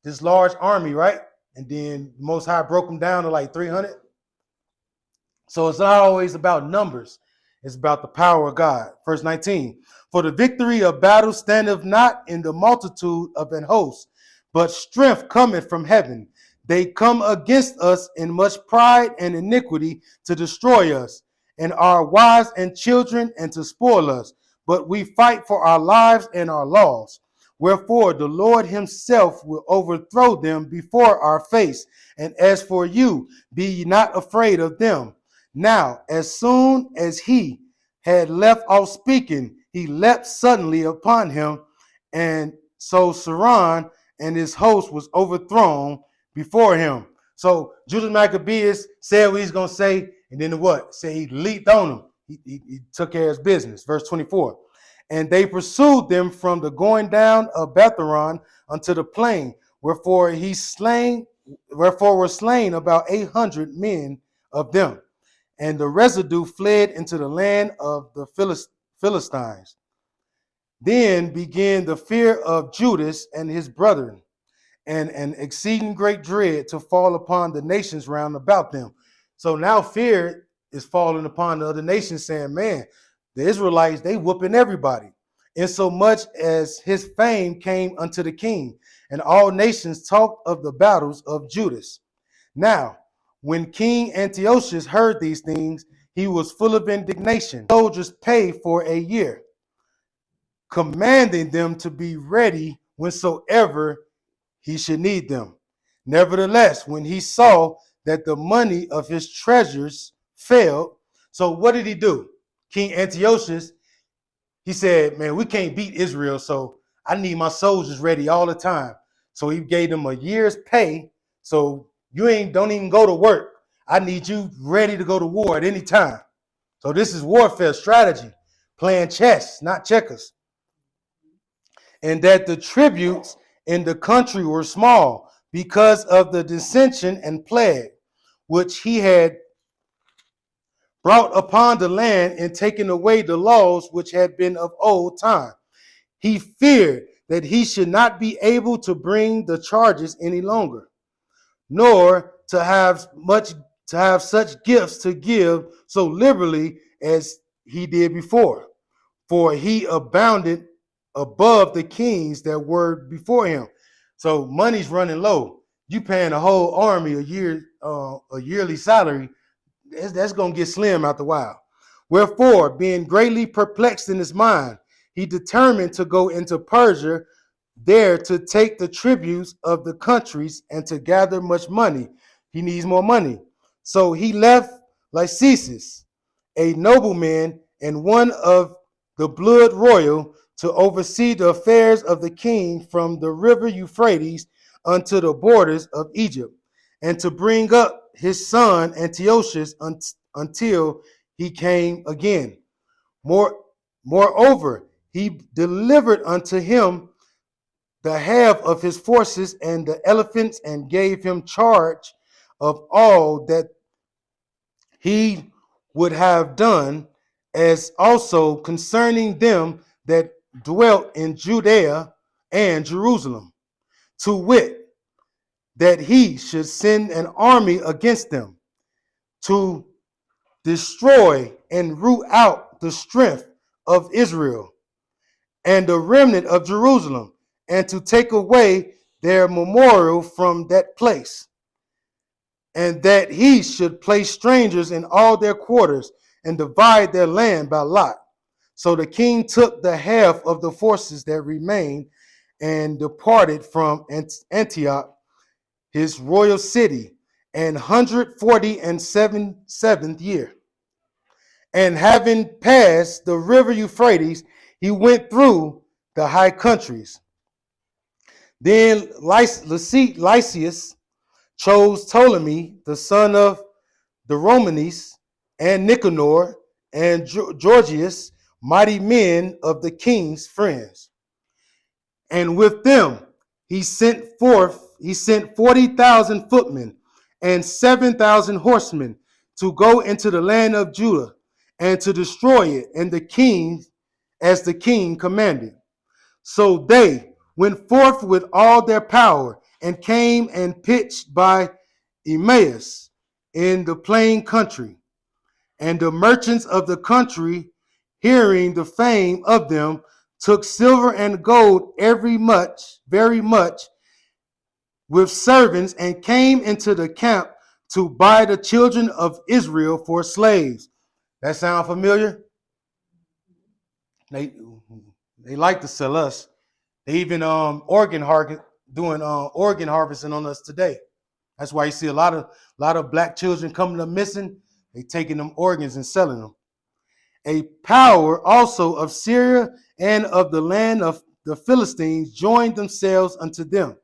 this large army, right? And then Most High broke them down to like 300. So it's not always about numbers. It's about the power of God. Verse 19. For the victory of battle standeth not in the multitude of an host, but strength cometh from heaven. They come against us in much pride and iniquity to destroy us, and our wives and children, and to spoil us. But we fight for our lives and our laws. Wherefore the Lord himself will overthrow them before our face. And as for you, be ye not afraid of them. Now, as soon as he had left off speaking, he leapt suddenly upon him, and so Saran and his host was overthrown before him. So Judas Maccabeus said what he's going to say, and then what? Say he leaped on him. He took care of his business. Verse 24. And they pursued them from the going down of Betharon unto the plain, wherefore were slain about 800 men of them. And the residue fled into the land of the Philistines. Then began the fear of Judas and his brethren, and an exceeding great dread to fall upon the nations round about them. So now fear is falling upon the other nations, saying, man, the Israelites, they whooping everybody. Insomuch as his fame came unto the king, and all nations talked of the battles of Judas. Now, when King Antiochus heard these things, he was full of indignation. Soldiers paid for a year, commanding them to be ready whensoever he should need them. Nevertheless, when he saw that the money of his treasures failed, so what did he do? King Antiochus, he said, man, we can't beat Israel, so I need my soldiers ready all the time. So he gave them a year's pay. So don't even go to work. I need you ready to go to war at any time. So this is warfare strategy, playing chess, not checkers. And that the tributes in the country were small because of the dissension and plague which he had brought upon the land and taken away the laws which had been of old time. He feared that he should not be able to bring the charges any longer, nor to have such gifts to give so liberally as he did before. For he abounded above the kings that were before him. So money's running low. You paying a whole army a yearly salary, that's going to get slim after a while. Wherefore, being greatly perplexed in his mind, he determined to go into Persia, there to take the tributes of the countries and to gather much money. He needs more money. So he left Lysisus, a nobleman and one of the blood royal, to oversee the affairs of the king from the river Euphrates unto the borders of Egypt, and to bring up his son Antiochus until he came again. Moreover, he delivered unto him the half of his forces and the elephants, and gave him charge of all that he would have done, as also concerning them that dwelt in Judea and Jerusalem, to wit, that he should send an army against them to destroy and root out the strength of Israel and the remnant of Jerusalem, and to take away their memorial from that place, and that he should place strangers in all their quarters and divide their land by lot. So the king took the half of the forces that remained and departed from Antioch, his royal city, and 147th year. And having passed the river Euphrates, he went through the high countries. Then Lysias chose Ptolemy, the son of Doromenes, and Nicanor, and Georgius, mighty men of the king's friends. And with them he sent 40,000 footmen and 7,000 horsemen to go into the land of Judah and to destroy it, and the king, as the king commanded. So they went forth with all their power and came and pitched by Emmaus in the plain country. And the merchants of the country, hearing the fame of them, took silver and gold very much, with servants, and came into the camp to buy the children of Israel for slaves. That sound familiar? They like to sell us. They even doing organ harvesting on us today. That's why you see a lot of black children coming up missing. They taking them organs and selling them. A power also of Syria and of the land of the Philistines joined themselves unto them.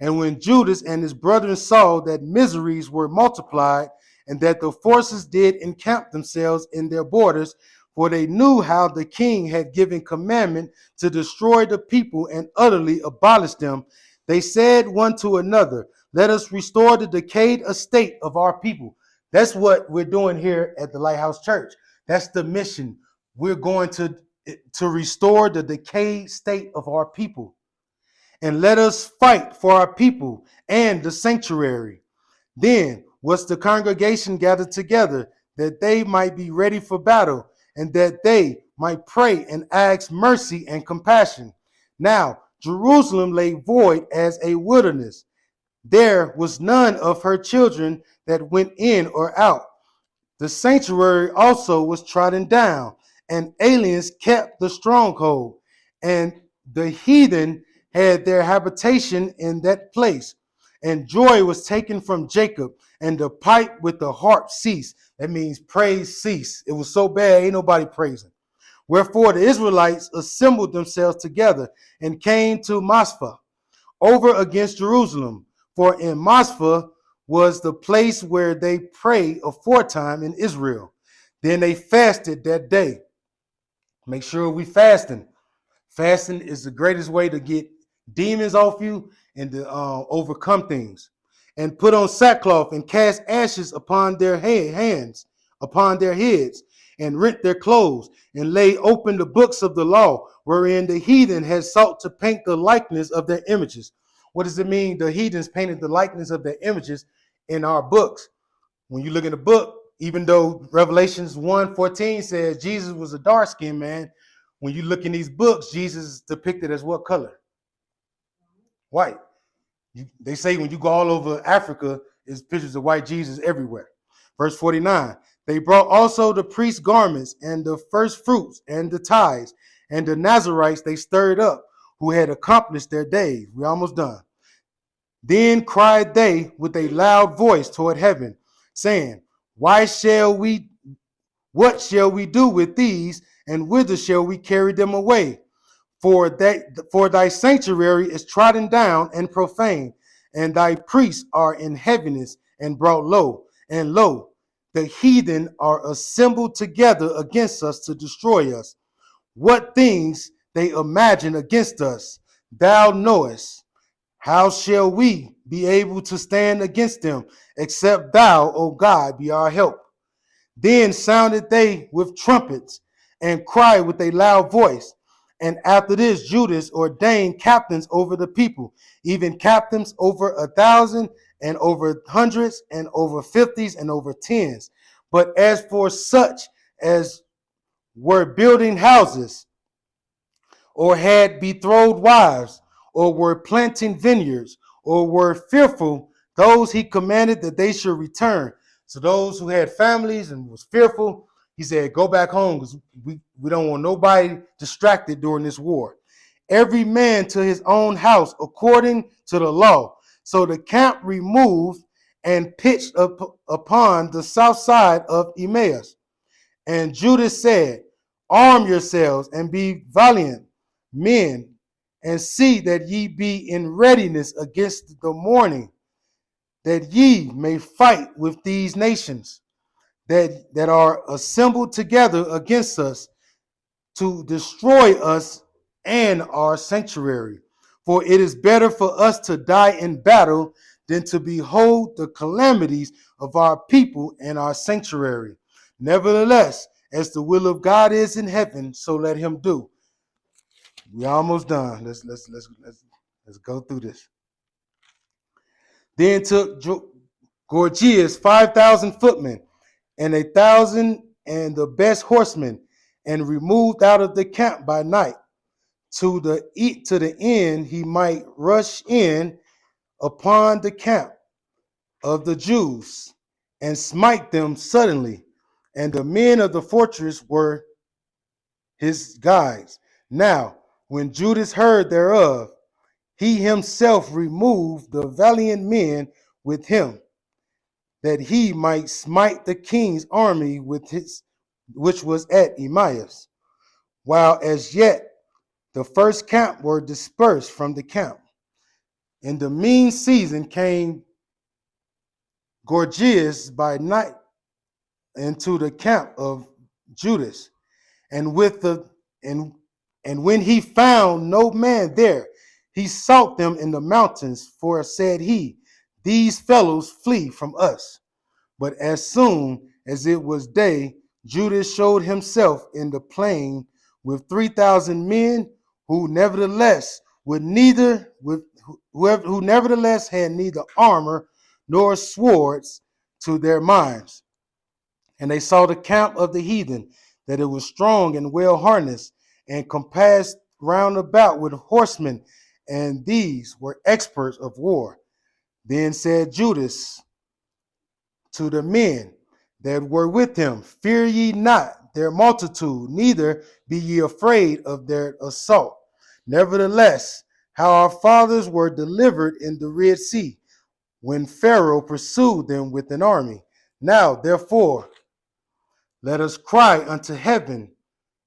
And when Judas and his brethren saw that miseries were multiplied, and that the forces did encamp themselves in their borders, for they knew how the king had given commandment to destroy the people and utterly abolish them, they said one to another, let us restore the decayed estate of our people. That's what we're doing here at the Lighthouse Church. That's the mission. We're going to restore the decayed state of our people. And let us fight for our people and the sanctuary. Then was the congregation gathered together, that they might be ready for battle, and that they might pray and ask mercy and compassion. Now Jerusalem lay void as a wilderness. There was none of her children that went in or out. The sanctuary also was trodden down, and aliens kept the stronghold, and the heathen had their habitation in that place. And joy was taken from Jacob, and the pipe with the harp ceased. That means praise ceased. It was so bad, ain't nobody praising. Wherefore the Israelites assembled themselves together and came to Mizpah over against Jerusalem. For in Mizpah was the place where they prayed aforetime in Israel. Then they fasted that day. Make sure we fasting. Fasting is the greatest way to get demons off you and to overcome things. And put on sackcloth and cast ashes upon their heads, and rent their clothes, and lay open the books of the law, wherein the heathen had sought to paint the likeness of their images. What does it mean? The heathens painted the likeness of their images in our books. When you look in the book, even though Revelations 1:14 says Jesus was a dark-skinned man, when you look in these books, Jesus is depicted as what color? White. They say when you go all over Africa, there's pictures of white Jesus everywhere. Verse 49, they brought also the priest's garments and the first fruits and the tithes, and the Nazarites they stirred up, who had accomplished their days. We're almost done. Then cried they with a loud voice toward heaven, saying, what shall we do with these, and whither shall we carry them away? For thy sanctuary is trodden down and profane, and thy priests are in heaviness and brought low. And lo, the heathen are assembled together against us to destroy us. What things they imagine against us, thou knowest. How shall we be able to stand against them, except thou, O God, be our help? Then sounded they with trumpets and cried with a loud voice. And after this, Judas ordained captains over the people, even captains over 1,000 and over hundreds and over 50s and over 10s. But as for such as were building houses, or had betrothed wives, or were planting vineyards, or were fearful, those he commanded that they should return. So those who had families and was fearful, he said, go back home because we don't want nobody distracted during this war. Every man to his own house according to the law. So the camp removed and pitched upon the south side of Emmaus. And Judas said, arm yourselves and be valiant men, and see that ye be in readiness against the morning, that ye may fight with these nations that are assembled together against us to destroy us and our sanctuary. For it is better for us to die in battle than to behold the calamities of our people and our sanctuary. Nevertheless, as the will of God is in heaven, so let him do. We almost done. Let's go through this. Then took Gorgias 5,000 footmen and 1,000 and the best horsemen, and removed out of the camp by night to the end he might rush in upon the camp of the Jews and smite them suddenly. And the men of the fortress were his guides. Now, when Judas heard thereof, he himself removed the valiant men with him, that he might smite the king's army with his, which was at Emmaus, while as yet the first camp were dispersed from the camp. In the mean season came Gorgias by night into the camp of Judas, and when he found no man there, he sought them in the mountains, for said he, these fellows flee from us. But as soon as it was day, Judas showed himself in the plain with 3,000 men, who nevertheless had neither armor nor swords to their minds. And they saw the camp of the heathen, that it was strong and well harnessed, and compassed round about with horsemen, and these were experts of war. Then said Judas to the men that were with him, fear ye not their multitude, neither be ye afraid of their assault. Nevertheless, how our fathers were delivered in the Red Sea, when Pharaoh pursued them with an army. Now, therefore, let us cry unto heaven,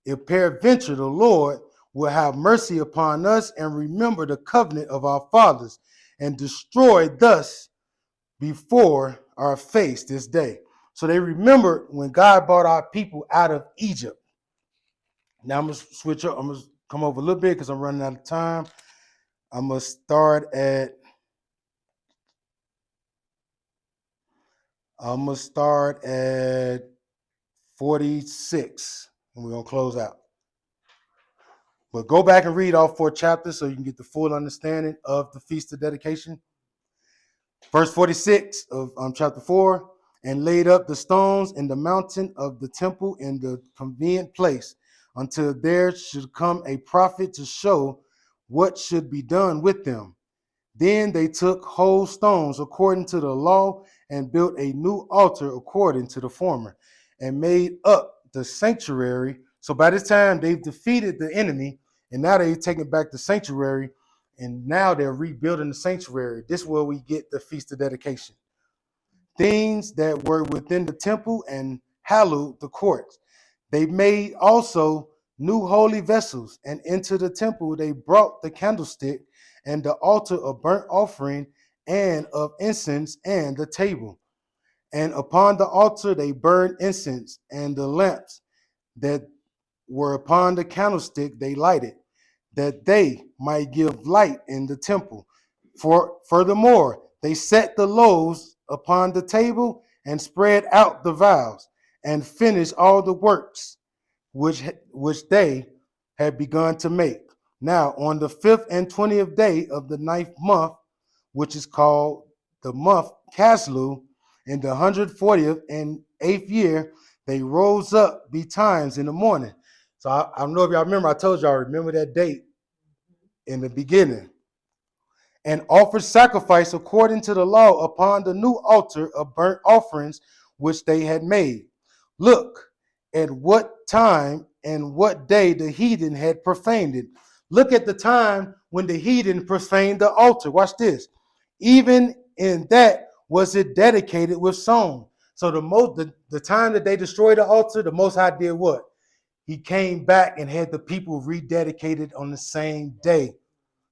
if peradventure the Lord will have mercy upon us and remember the covenant of our fathers, and destroy thus before our face this day. So they remembered when God brought our people out of Egypt. Now I'm going to switch up. I'm going to come over a little bit because I'm running out of time. I'm going to start at 46, and we're going to close out. But go back and read all 4 chapters so you can get the full understanding of the Feast of Dedication. Verse 46 of chapter 4, and laid up the stones in the mountain of the temple in the convenient place, until there should come a prophet to show what should be done with them. Then they took whole stones according to the law, and built a new altar according to the former, and made up the sanctuary. So by this time, they've defeated the enemy, and now they've taken back the sanctuary, and now they're rebuilding the sanctuary. This is where we get the Feast of Dedication. Things that were within the temple, and hallowed the courts. They made also new holy vessels, and into the temple they brought the candlestick, and the altar of burnt offering, and of incense, and the table. And upon the altar they burned incense, and the lamps that were upon the candlestick they lighted, that they might give light in the temple. Furthermore, they set the loaves upon the table, and spread out the vials, and finished all the works which they had begun to make. Now, on the 5th and 20th day of the 9th month, which is called the month Caslu, in the 140th and 8th year, they rose up betimes in the morning, So I don't know if y'all remember, I told y'all, remember that date in the beginning. And offered sacrifice according to the law upon the new altar of burnt offerings which they had made. Look at what time and what day the heathen had profaned it. Look at the time when the heathen profaned the altar. Watch this. Even in that was it dedicated with song. So the time that they destroyed the altar, the Most High did what? He came back and had the people rededicated on the same day.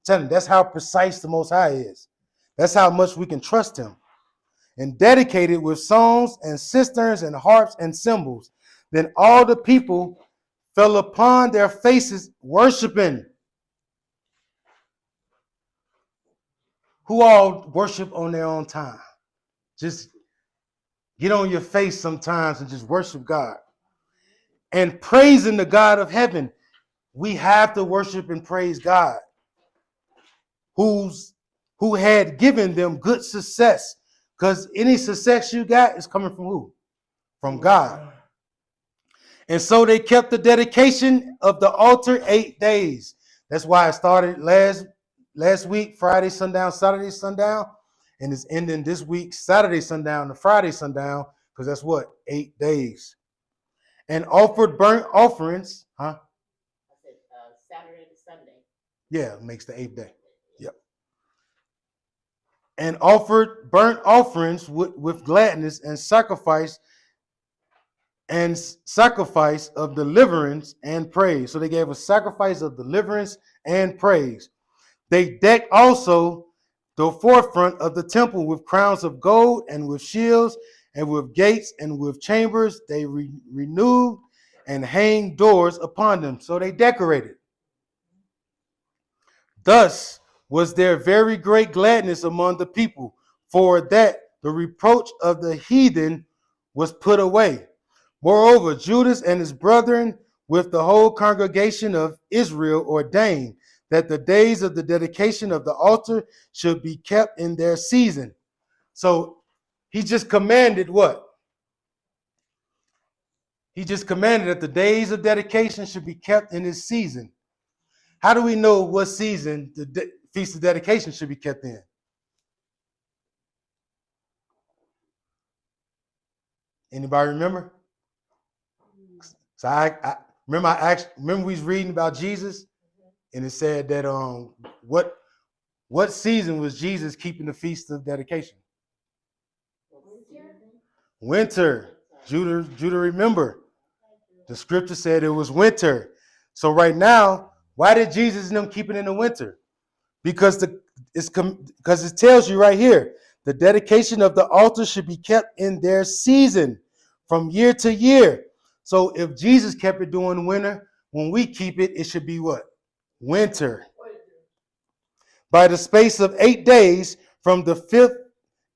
Tell him that's how precise the Most High is. That's how much we can trust him. And dedicated with songs and cisterns and harps and cymbals. Then all the people fell upon their faces worshiping. Who all worship on their own time? Just get on your face sometimes and just worship God. And praising the God of heaven. We have to worship and praise God, who had given them good success. Because any success you got is coming from who? From God. And so they kept the dedication of the altar 8 days. That's why it started last week, Friday sundown, Saturday sundown, and it's ending this week, Saturday sundown to Friday sundown, because that's what? 8 days. And offered burnt offerings, huh? I said Saturday to Sunday. Yeah, it makes the 8th day. Yep. And offered burnt offerings with gladness and sacrifice of deliverance and praise. So they gave a sacrifice of deliverance and praise. They decked also the forefront of the temple with crowns of gold and with shields and with gates and with chambers. They renewed and hanged doors upon them. So they decorated. Thus was there very great gladness among the people, for that the reproach of the heathen was put away. Moreover, Judas and his brethren with the whole congregation of Israel ordained that the days of the dedication of the altar should be kept in their season. So he just commanded what? He just commanded that the days of dedication should be kept in his season. How do we know what season the Feast of Dedication should be kept in? Anybody remember? So I remember we was reading about Jesus, and it said that what season was Jesus keeping the Feast of Dedication? Winter. Judah, remember. The scripture said it was winter. So right now, why did Jesus and them keep it in the winter? Because it tells you right here, the dedication of the altar should be kept in their season from year to year. So if Jesus kept it during winter, when we keep it, it should be what? Winter. By the space of 8 days from the 5th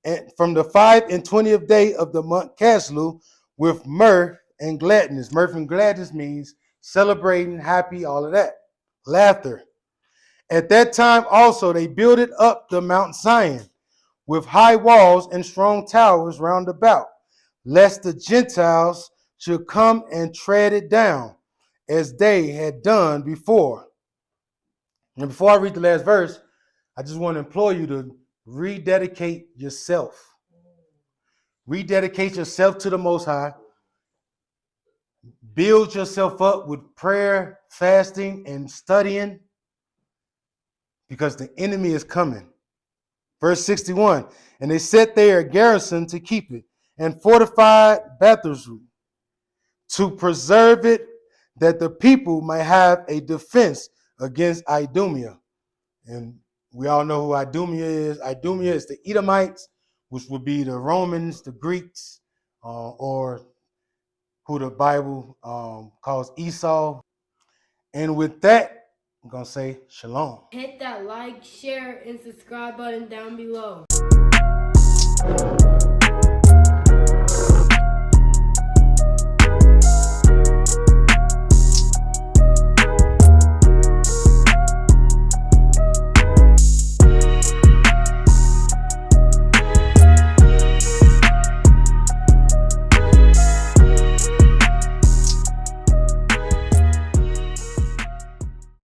and from the 25th day of the month Caslu, with mirth and gladness. Mirth and gladness means celebrating, happy, all of that. Laughter. At that time also they builded up the Mount Zion with high walls and strong towers round about, lest the Gentiles should come and tread it down, as they had done before. And before I read the last verse, I just want to implore you to rededicate yourself. Rededicate yourself to the Most High. Build yourself up with prayer, fasting, and studying, because the enemy is coming. Verse 61, and they set there a garrison to keep it, and fortified Bethesda to preserve it, that the people might have a defense against Idumea. And we all know who Idumea is. Idumea is the Edomites, which would be the Romans, the Greeks, or who the Bible calls Esau. And with that, I'm going to say shalom. Hit that like, share, and subscribe button down below.